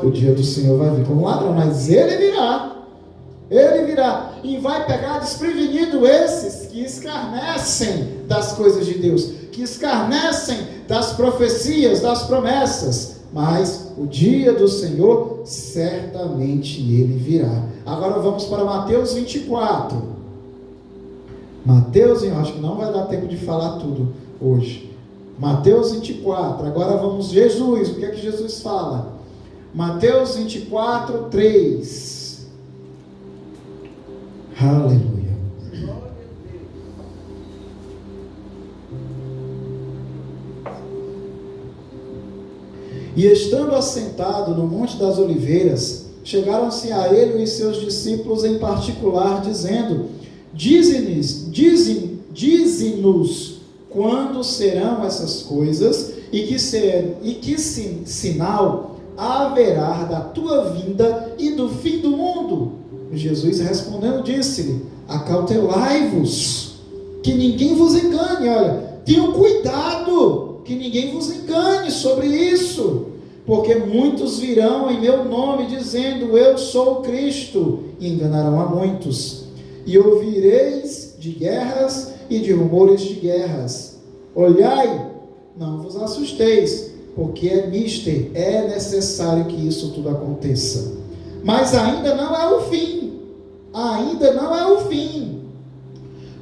O dia do Senhor vai vir como ladrão, mas Ele virá, e vai pegar desprevenido esses que escarnecem das coisas de Deus, que escarnecem das profecias, das promessas, mas o dia do Senhor, certamente Ele virá. Agora vamos para Mateus 24, Mateus, eu acho que não vai dar tempo de falar tudo hoje, Mateus 24. Agora vamos, Jesus, o que é que Jesus fala? Mateus 24, 3. Aleluia. E estando assentado no Monte das Oliveiras, chegaram-se a ele e seus discípulos em particular, dizendo: Dize-nos quando serão essas coisas e que sinal haverá da tua vinda e do fim do mundo? Jesus respondendo disse-lhe: acautelai-vos, que ninguém vos engane. Olha, tenham cuidado, que ninguém vos engane sobre isso, porque muitos virão em meu nome dizendo: eu sou o Cristo, e enganarão a muitos. E ouvireis de guerras e de rumores de guerras. Olhai, não vos assusteis, porque é necessário que isso tudo aconteça. Mas ainda não é o fim. Ainda não é o fim.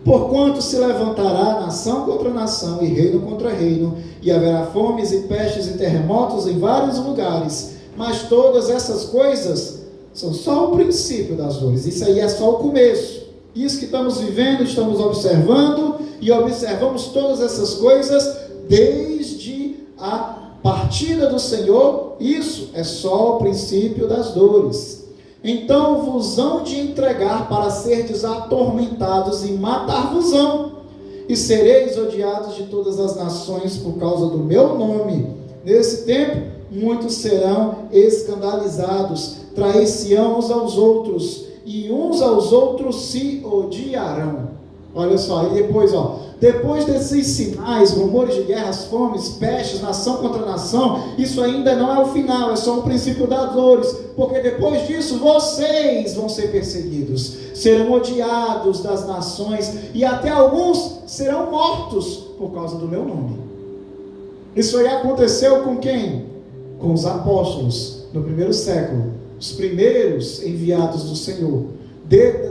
Porquanto se levantará nação contra nação e reino contra reino, e haverá fomes e pestes e terremotos em vários lugares. Mas todas essas coisas são só o princípio das dores. Isso aí é só o começo. Isso que estamos vivendo, estamos observando, e observamos todas essas coisas desde a partida do Senhor. Isso é só o princípio das dores. Então vos hão de entregar para serdes atormentados e matar-vos-ão, e sereis odiados de todas as nações por causa do meu nome. Nesse tempo, muitos serão escandalizados, trair-se-ão uns aos outros, e uns aos outros se odiarão. Olha só, e depois desses sinais, rumores de guerras, fomes, pestes, nação contra nação, isso ainda não é o final, é só o princípio das dores, porque depois disso vocês vão ser perseguidos, serão odiados das nações, e até alguns serão mortos por causa do meu nome. Isso aí aconteceu com quem? Com os apóstolos, no primeiro século, os primeiros enviados do Senhor.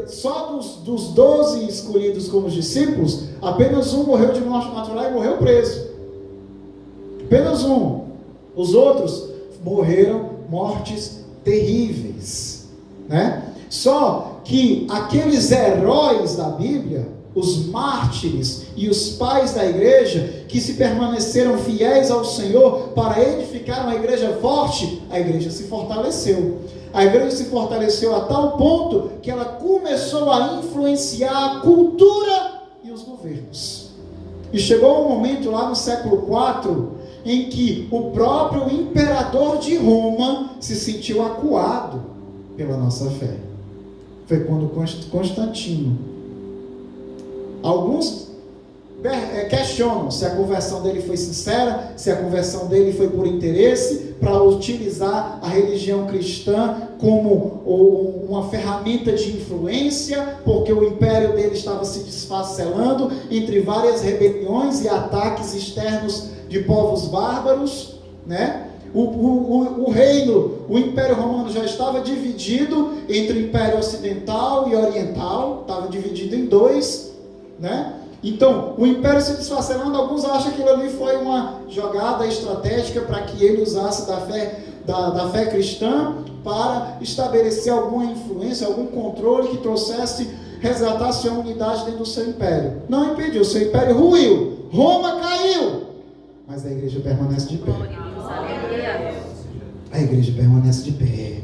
Só dos 12 escolhidos como discípulos, apenas um morreu de morte natural e morreu preso. Apenas um. Os outros morreram mortes terríveis, né? Só que aqueles heróis da Bíblia, os mártires e os pais da igreja, que se permaneceram fiéis ao Senhor para edificar uma igreja forte, a igreja se fortaleceu. A igreja se fortaleceu a tal ponto que ela começou a influenciar a cultura e os governos. E chegou um momento lá no século IV em que o próprio imperador de Roma se sentiu acuado pela nossa fé. Foi quando Constantino. Alguns questionam se a conversão dele foi sincera, se a conversão dele foi por interesse, para utilizar a religião cristã como uma ferramenta de influência, porque o império dele estava se desfacelando entre várias rebeliões e ataques externos de povos bárbaros, né? O reino, o Império Romano já estava dividido entre o Império Ocidental e Oriental, estava dividido em dois, né? Então, o império se desfacelando, alguns acham que aquilo ali foi uma jogada estratégica para que ele usasse da fé cristã para estabelecer alguma influência, algum controle que resgatasse a unidade dentro do seu império. Não impediu, seu império ruiu, Roma caiu, mas a igreja permanece de pé. A igreja permanece de pé.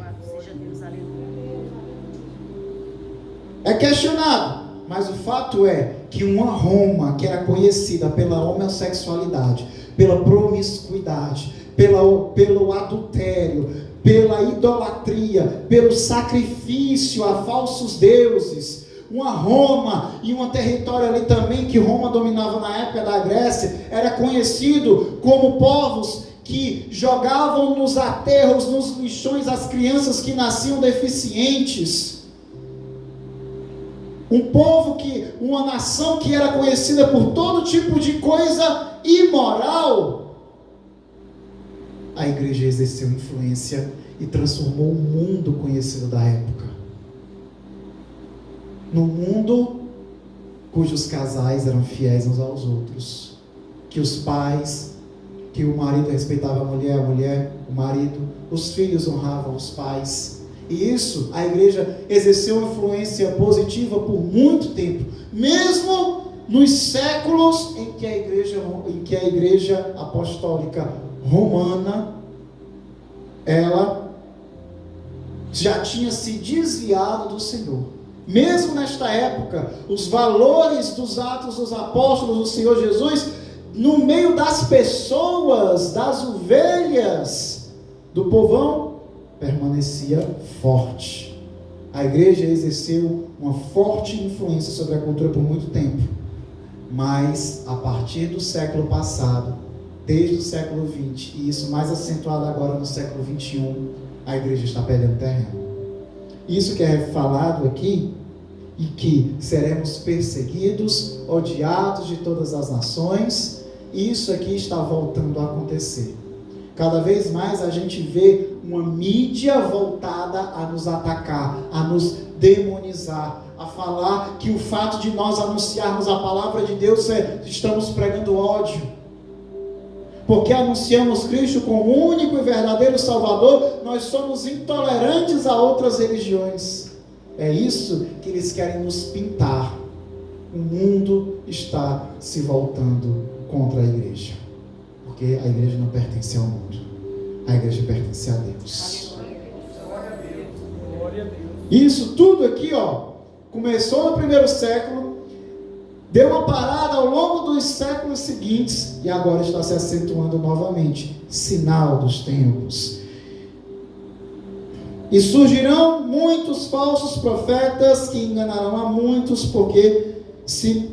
É questionado, mas o fato é que uma Roma que era conhecida pela homossexualidade, pela promiscuidade, pelo adultério, pela idolatria, pelo sacrifício a falsos deuses, uma Roma e um território ali também que Roma dominava na época da Grécia, era conhecido como povos que jogavam nos aterros, nos lixões, as crianças que nasciam deficientes. Uma nação que era conhecida por todo tipo de coisa imoral. A igreja exerceu influência e transformou o mundo conhecido da época. No mundo cujos casais eram fiéis uns aos outros, que os pais que o marido respeitava a mulher, o marido, os filhos honravam os pais. E isso, a igreja exerceu uma influência positiva por muito tempo, mesmo nos séculos em que a igreja apostólica romana, ela já tinha se desviado do Senhor. Mesmo nesta época, os valores dos Atos dos Apóstolos do Senhor Jesus, no meio das pessoas, das ovelhas do povão, permanecia forte. A igreja exerceu uma forte influência sobre a cultura por muito tempo. Mas, a partir do século passado, desde o século XX, e isso mais acentuado agora no século XXI, a igreja está perdendo terreno. Isso que é falado aqui, e que seremos perseguidos, odiados de todas as nações, isso aqui está voltando a acontecer. Cada vez mais a gente vê uma mídia voltada a nos atacar, a nos demonizar, a falar que o fato de nós anunciarmos a palavra de Deus estamos pregando ódio. Porque anunciamos Cristo como único e verdadeiro Salvador, nós somos intolerantes a outras religiões. É isso que eles querem nos pintar. O mundo está se voltando contra a igreja. Porque a igreja não pertence ao mundo. A igreja pertence a Deus. Glória a Deus. Isso tudo aqui, começou no primeiro século, deu uma parada ao longo dos séculos seguintes e agora está se acentuando novamente. Sinal dos tempos. E surgirão muitos falsos profetas que enganarão a muitos, porque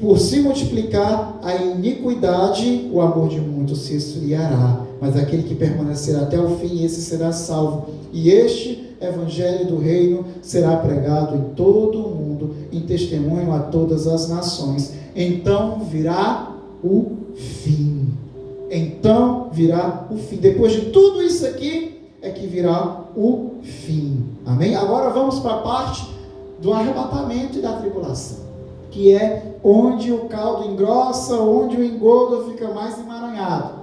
por se multiplicar a iniquidade, o amor de muitos se esfriará. Mas aquele que permanecer até o fim, esse será salvo. E este evangelho do reino será pregado em todo o mundo, em testemunho a todas as nações. Então virá o fim. Então virá o fim. Depois de tudo isso aqui, é que virá o fim. Amém? Agora vamos para a parte do arrebatamento e da tribulação, que é onde o caldo engrossa, onde o engodo fica mais emaranhado,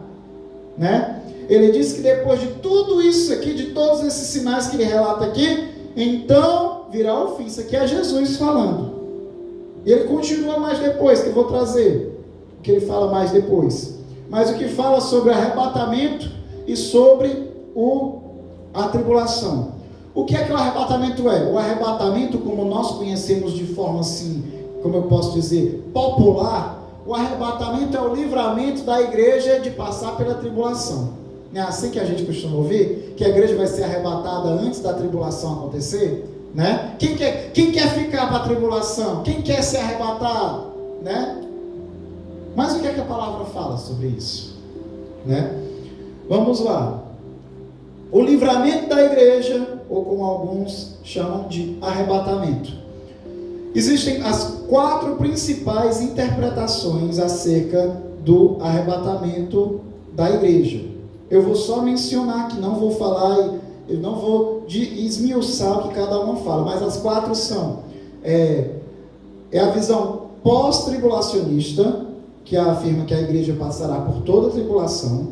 né? Ele diz que depois de tudo isso aqui, de todos esses sinais que ele relata aqui, então virá o fim. Isso aqui é Jesus falando. E ele continua mais depois, que eu vou trazer o que ele fala mais depois. Mas o que fala sobre arrebatamento e sobre a tribulação. O que é que o arrebatamento é? O arrebatamento, como nós conhecemos de forma assim, como eu posso dizer, popular, o arrebatamento é o livramento da igreja de passar pela tribulação. Não é assim que a gente costuma ouvir? Que a igreja vai ser arrebatada antes da tribulação acontecer? Né? Quem quer ficar para a tribulação? Quem quer ser arrebatado? Né? Mas o que é que a palavra fala sobre isso? Né? Vamos lá. O livramento da igreja, ou como alguns chamam de arrebatamento. Existem as 4 principais interpretações acerca do arrebatamento da igreja. Eu vou só mencionar que não vou falar, eu não vou esmiuçar o que cada uma fala, mas as 4 são: a visão pós-tribulacionista, que afirma que a igreja passará por toda a tribulação;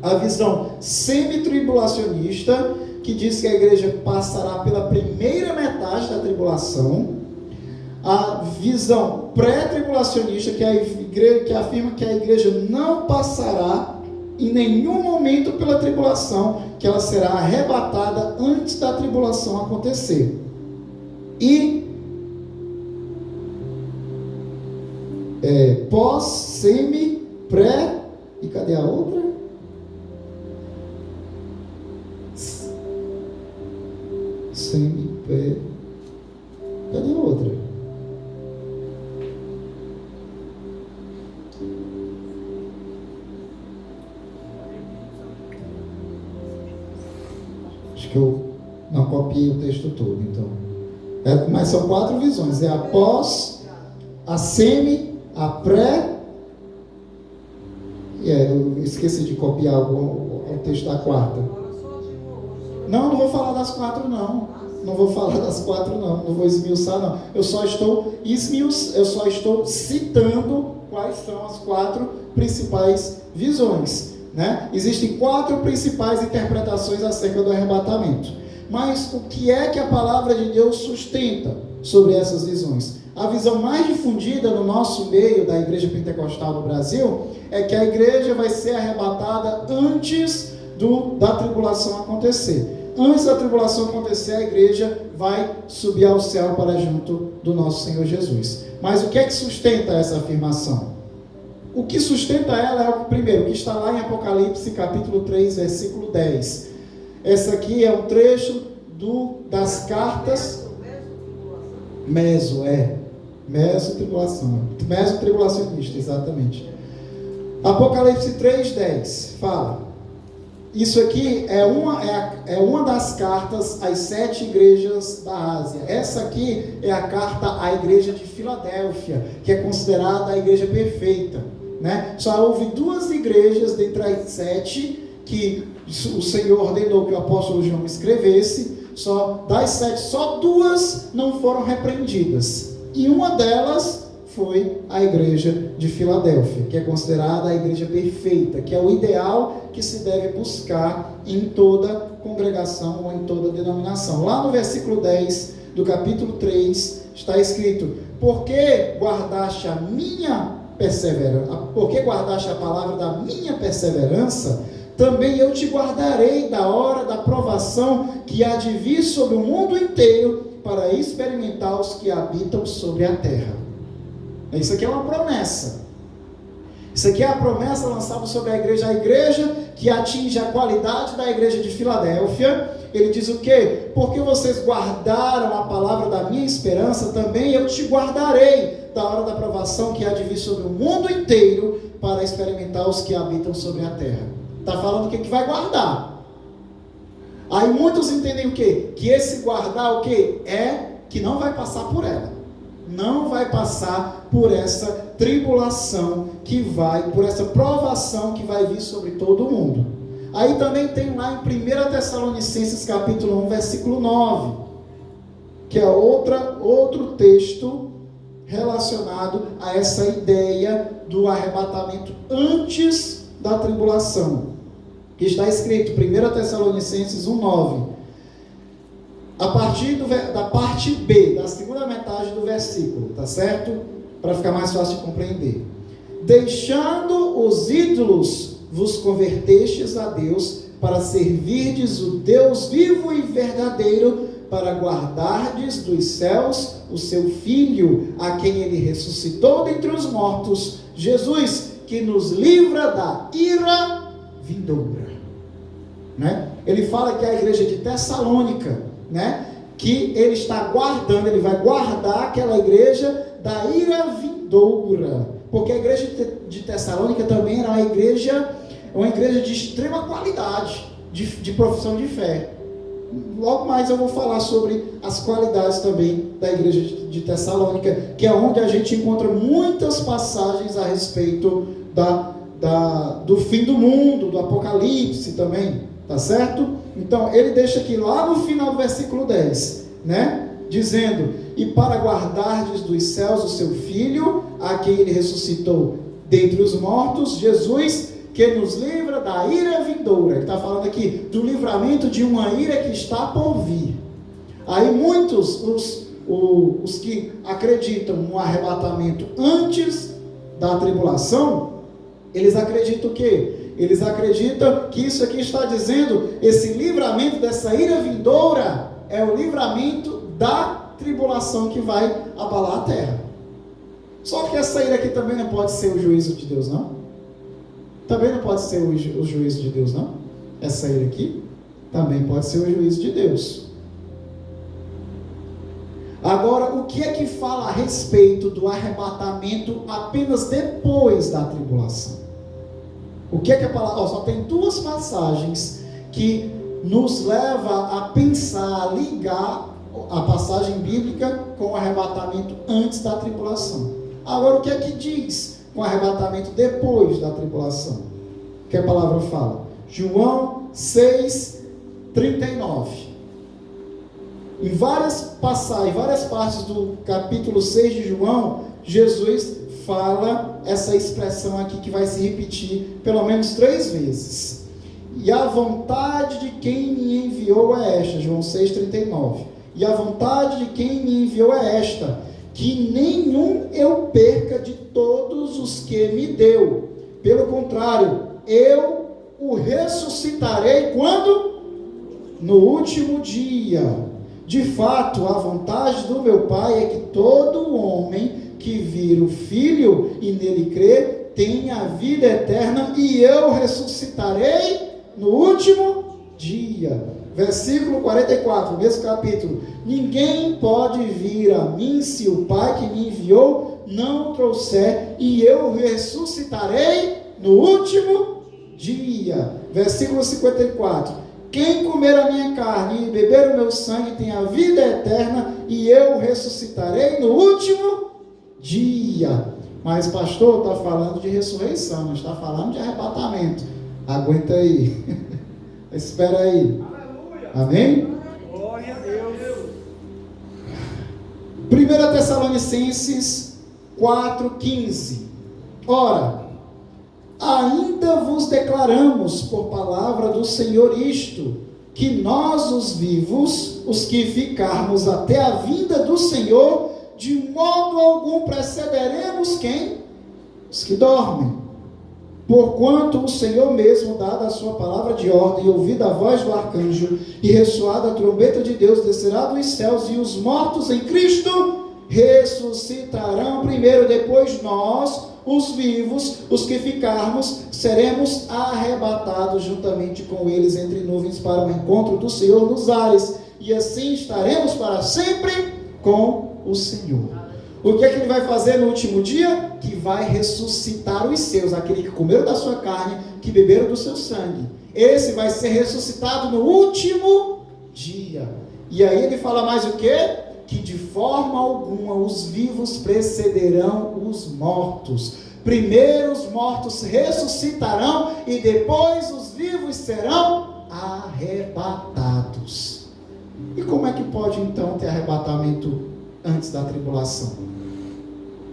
a visão semi-tribulacionista, que diz que a igreja passará pela primeira metade da tribulação; a visão pré-tribulacionista, que afirma que a igreja não passará em nenhum momento pela tribulação, que ela será arrebatada antes da tribulação acontecer. E pós, semi, pré, e cadê a outra? Semi, pré, cadê a outra? Que eu não copiei o texto todo, então. Mas são 4 visões: é a pós, a semi, a pré, eu esqueci de copiar o texto da 4ª. Não vou falar das 4 não. Não vou falar das 4 não. Não vou esmiuçar não. Eu só estou citando quais são as 4 principais visões. né? Existem 4 principais interpretações acerca do arrebatamento. Mas o que é que a palavra de Deus sustenta sobre essas visões? A visão mais difundida no nosso meio da igreja pentecostal no Brasil é que a igreja vai ser arrebatada antes da tribulação acontecer. Antes da tribulação acontecer, a igreja vai subir ao céu para junto do nosso Senhor Jesus. Mas o que é que sustenta essa afirmação? O que sustenta ela é o primeiro, que está lá em Apocalipse capítulo 3, versículo 10. Essa aqui é um trecho das cartas... Meso-tribulacionista, exatamente. Apocalipse 3:10 fala: isso aqui é uma das cartas às 7 igrejas da Ásia. Essa aqui é a carta à igreja de Filadélfia, que é considerada a igreja perfeita, né? Só houve 2 igrejas dentre as 7 que o Senhor ordenou que o apóstolo João escrevesse. Das 7, só 2 não foram repreendidas. E uma delas foi a igreja de Filadélfia, que é considerada a igreja perfeita, que é o ideal que se deve buscar em toda congregação ou em toda denominação. Lá no versículo 10 do capítulo 3 está escrito: porque guardaste a minha perseverança, porque guardaste a palavra da minha perseverança, também eu te guardarei da hora da provação que há de vir sobre o mundo inteiro, para experimentar os que habitam sobre a terra. Isso aqui é uma promessa. Isso aqui é a promessa lançada sobre a igreja que atinge a qualidade da igreja de Filadélfia. Ele diz o quê? Porque vocês guardaram a palavra da minha esperança, também eu te guardarei da hora da provação que há de vir sobre o mundo inteiro, para experimentar os que habitam sobre a terra. Está falando o que vai guardar. Aí muitos entendem o quê? Que esse guardar o quê? É que não vai passar por ela. Não vai passar por essa tribulação por essa provação que vai vir sobre todo mundo. Aí também tem lá em 1 Tessalonicenses capítulo 1, versículo 9, que é outro texto relacionado a essa ideia do arrebatamento antes da tribulação, que está escrito 1 Tessalonicenses 1, 9. A partir da parte B, da segunda metade do versículo, tá certo? Para ficar mais fácil de compreender. Deixando os ídolos, vos convertestes a Deus, para servirdes o Deus vivo e verdadeiro, para guardardes dos céus o seu Filho, a quem ele ressuscitou dentre os mortos, Jesus, que nos livra da ira vindoura. Né? Ele fala que a igreja de Tessalônica, né, que ele está guardando, ele vai guardar aquela igreja da ira vindoura, porque a igreja de Tessalônica também era uma igreja de extrema qualidade, de profissão de fé. Logo mais eu vou falar sobre as qualidades também da igreja de Tessalônica, que é onde a gente encontra muitas passagens a respeito do fim do mundo, do Apocalipse também, tá certo? Então, ele deixa aqui lá no final do versículo 10, né? Dizendo: e para guardardes dos céus o seu Filho, a quem ele ressuscitou dentre os mortos, Jesus, que nos livra da ira vindoura. Ele está falando aqui do livramento de uma ira que está por vir. Aí muitos, os que acreditam no arrebatamento antes da tribulação, eles acreditam o quê? Eles acreditam que isso aqui está dizendo, esse livramento dessa ira vindoura é o livramento da tribulação que vai abalar a terra. Só que essa ira aqui também não pode ser o juízo de Deus, não? Também não pode ser o juízo de Deus, não? Essa ira aqui também pode ser o juízo de Deus. Agora, o que é que fala a respeito do arrebatamento apenas depois da tribulação? O que é que a palavra... só tem 2 passagens que nos leva a pensar, a ligar a passagem bíblica com o arrebatamento antes da tribulação. Agora, o que é que diz com o arrebatamento depois da tribulação? O que a palavra fala? João 6, 39. Em várias passagens, várias partes do capítulo 6 de João, Jesus fala essa expressão aqui que vai se repetir pelo menos 3 vezes. E a vontade de quem me enviou é esta, João 6,39. E a vontade de quem me enviou é esta, que nenhum eu perca de todos os que me deu. Pelo contrário, eu o ressuscitarei quando? No último dia. De fato, a vontade do meu Pai é que todo homem que vir o Filho e nele crer tenha a vida eterna, e eu ressuscitarei no último dia. Versículo 44, mesmo capítulo. Ninguém pode vir a mim se o Pai que me enviou não trouxer, e eu ressuscitarei no último dia. Versículo 54. Quem comer a minha carne e beber o meu sangue tem a vida eterna, e eu ressuscitarei no último dia. Mas pastor, está falando de ressurreição, não está falando de arrebatamento. Aguenta aí. Espera aí. Aleluia. Amém? Glória a Deus. 1 Tessalonicenses 4,15. Ora, ainda vos declaramos por palavra do Senhor isto, que nós os vivos, os que ficarmos até a vinda do Senhor, de modo algum precederemos quem? Os que dormem. Porquanto o Senhor mesmo, dada a sua palavra de ordem, e ouvida a voz do arcanjo, e ressoada a trombeta de Deus, descerá dos céus, e os mortos em Cristo ressuscitarão primeiro, depois nós, os vivos, os que ficarmos, seremos arrebatados juntamente com eles entre nuvens para o encontro do Senhor nos ares, e assim estaremos para sempre com o Senhor. O que é que ele vai fazer no último dia? Que vai ressuscitar os seus, aquele que comeram da sua carne, que beberam do seu sangue. Esse vai ser ressuscitado no último dia. E aí ele fala mais o quê? Que de forma alguma os vivos precederão os mortos. Primeiro os mortos ressuscitarão e depois os vivos serão arrebatados. E como é que pode então ter arrebatamento antes da tribulação?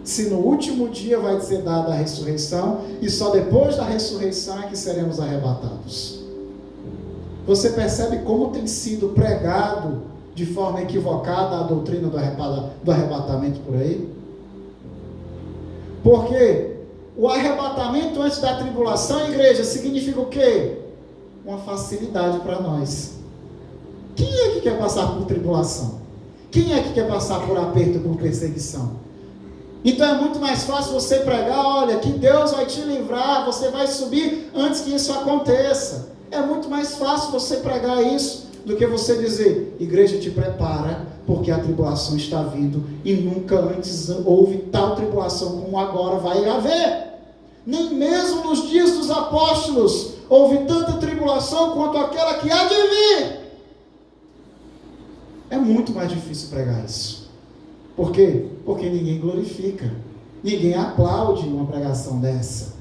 Se no último dia vai ser dada a ressurreição e só depois da ressurreição é que seremos arrebatados. Você percebe como tem sido pregado de forma equivocada a doutrina do arrebatamento por aí? Porque o arrebatamento antes da tribulação, igreja, significa o quê? Uma facilidade para nós. Quem é que quer passar por tribulação? Quem é que quer passar por aperto, por perseguição? Então é muito mais fácil você pregar, olha, que Deus vai te livrar, você vai subir antes que isso aconteça. É muito mais fácil você pregar isso do que você dizer, igreja, te prepara, porque a tribulação está vindo e nunca antes houve tal tribulação como agora vai haver. Nem mesmo nos dias dos apóstolos houve tanta tribulação quanto aquela que há de vir. É muito mais difícil pregar isso. Por quê? Porque ninguém glorifica, ninguém aplaude uma pregação dessa.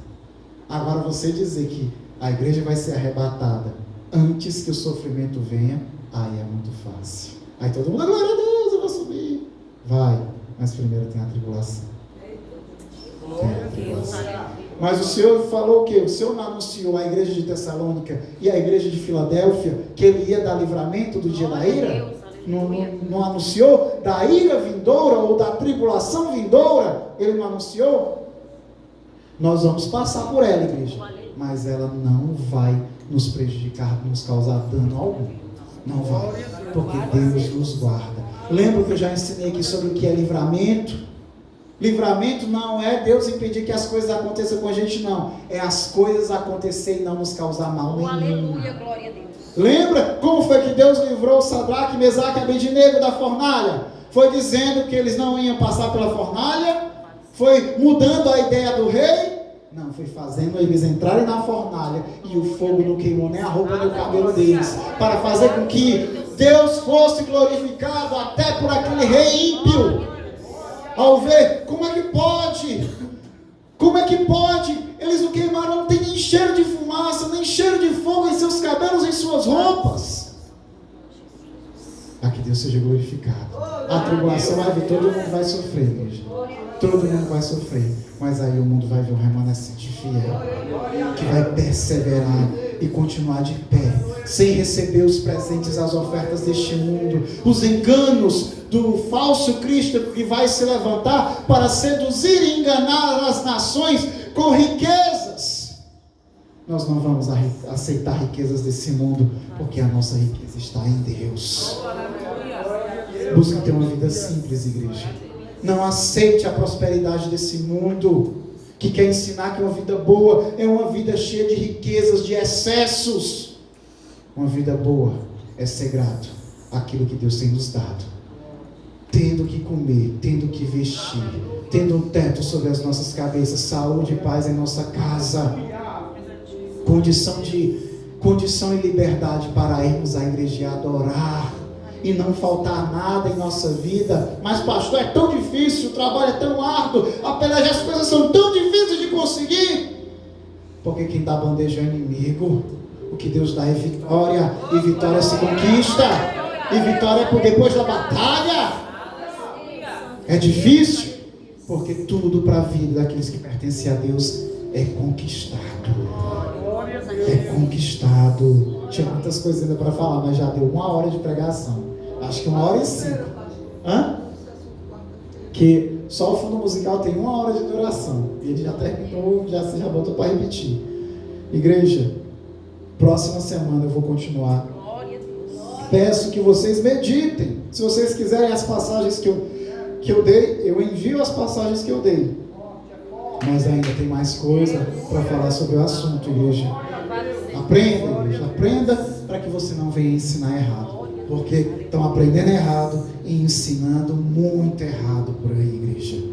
Agora você dizer que a igreja vai ser arrebatada antes que o sofrimento venha, aí é muito fácil. Aí todo mundo, glória a Deus, eu vou subir. Vai, mas primeiro tem a tribulação. Tem a tribulação. Mas o Senhor falou o quê? O Senhor não anunciou a igreja de Tessalônica e a igreja de Filadélfia que ele ia dar livramento do dia da ira? Não anunciou da ira vindoura ou da tribulação vindoura? Ele não anunciou? Nós vamos passar por ela, igreja, mas ela não vai nos prejudicar, nos causar dano algum. Não vai, porque Deus nos guarda. Lembra que eu já ensinei aqui sobre o que é livramento? Livramento não é Deus impedir que as coisas aconteçam com a gente, não. É as coisas acontecerem e não nos causar mal nenhum. Aleluia, glória a Deus. Lembra como foi que Deus livrou Sadraque, Mesaque e Abednego da fornalha? Foi dizendo que eles não iam passar pela fornalha? Foi mudando a ideia do rei? Não, foi fazendo eles entrarem na fornalha e o fogo não queimou nem a roupa do cabelo deles, para fazer com que Deus fosse glorificado até por aquele rei ímpio. Ao ver, como é que pode? Como é que pode? Eles não queimaram, não tem nem cheiro de fumaça, nem cheiro de fogo em seus cabelos, em suas roupas. Aqui Deus Deus seja glorificado. A tribulação vai vir, todo mundo vai sofrer, igreja. Todo mundo vai sofrer. Mas aí o mundo vai ver um remanescente fiel, que vai perseverar e continuar de pé, sem receber os presentes, as ofertas deste mundo, os enganos do falso Cristo que vai se levantar para seduzir e enganar as nações com riquezas. Nós não vamos aceitar riquezas desse mundo, porque a nossa riqueza está em Deus. Busque ter uma vida simples, igreja. Não aceite a prosperidade desse mundo, que quer ensinar que uma vida boa é uma vida cheia de riquezas, de excessos. Uma vida boa é ser grato àquilo que Deus tem nos dado, tendo que comer, tendo que vestir, tendo um teto sobre as nossas cabeças, saúde e paz em nossa casa, condição e liberdade para irmos à igreja e adorar, e não faltar nada em nossa vida. Mas pastor, é tão difícil, o trabalho é tão árduo, as coisas são tão difíceis de conseguir. Porque quem dá bandeja é o inimigo. O que Deus dá é vitória, e vitória se conquista, e vitória é por depois da batalha. É difícil, porque tudo para a vida daqueles que pertencem a Deus é conquistado. É conquistado. Tinha muitas coisas ainda para falar, mas já deu 1 hora de pregação. Acho que 1h05. Que só o fundo musical tem 1 hora de duração. E ele já terminou, já botou para repetir. Igreja, próxima semana eu vou continuar. Peço que vocês meditem. Se vocês quiserem as passagens que eu dei, eu envio as passagens que eu dei. Mas ainda tem mais coisa para falar sobre o assunto, igreja. Aprenda, igreja. Aprenda para que você não venha ensinar errado. Porque estão aprendendo errado e ensinando muito errado por aí, igreja.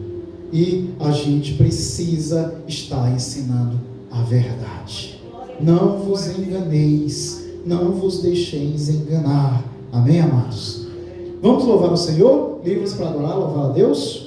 E a gente precisa estar ensinando a verdade. Não vos enganeis, não vos deixeis enganar. Amém, amados? Vamos louvar o Senhor? Livres para adorar, louvar a Deus?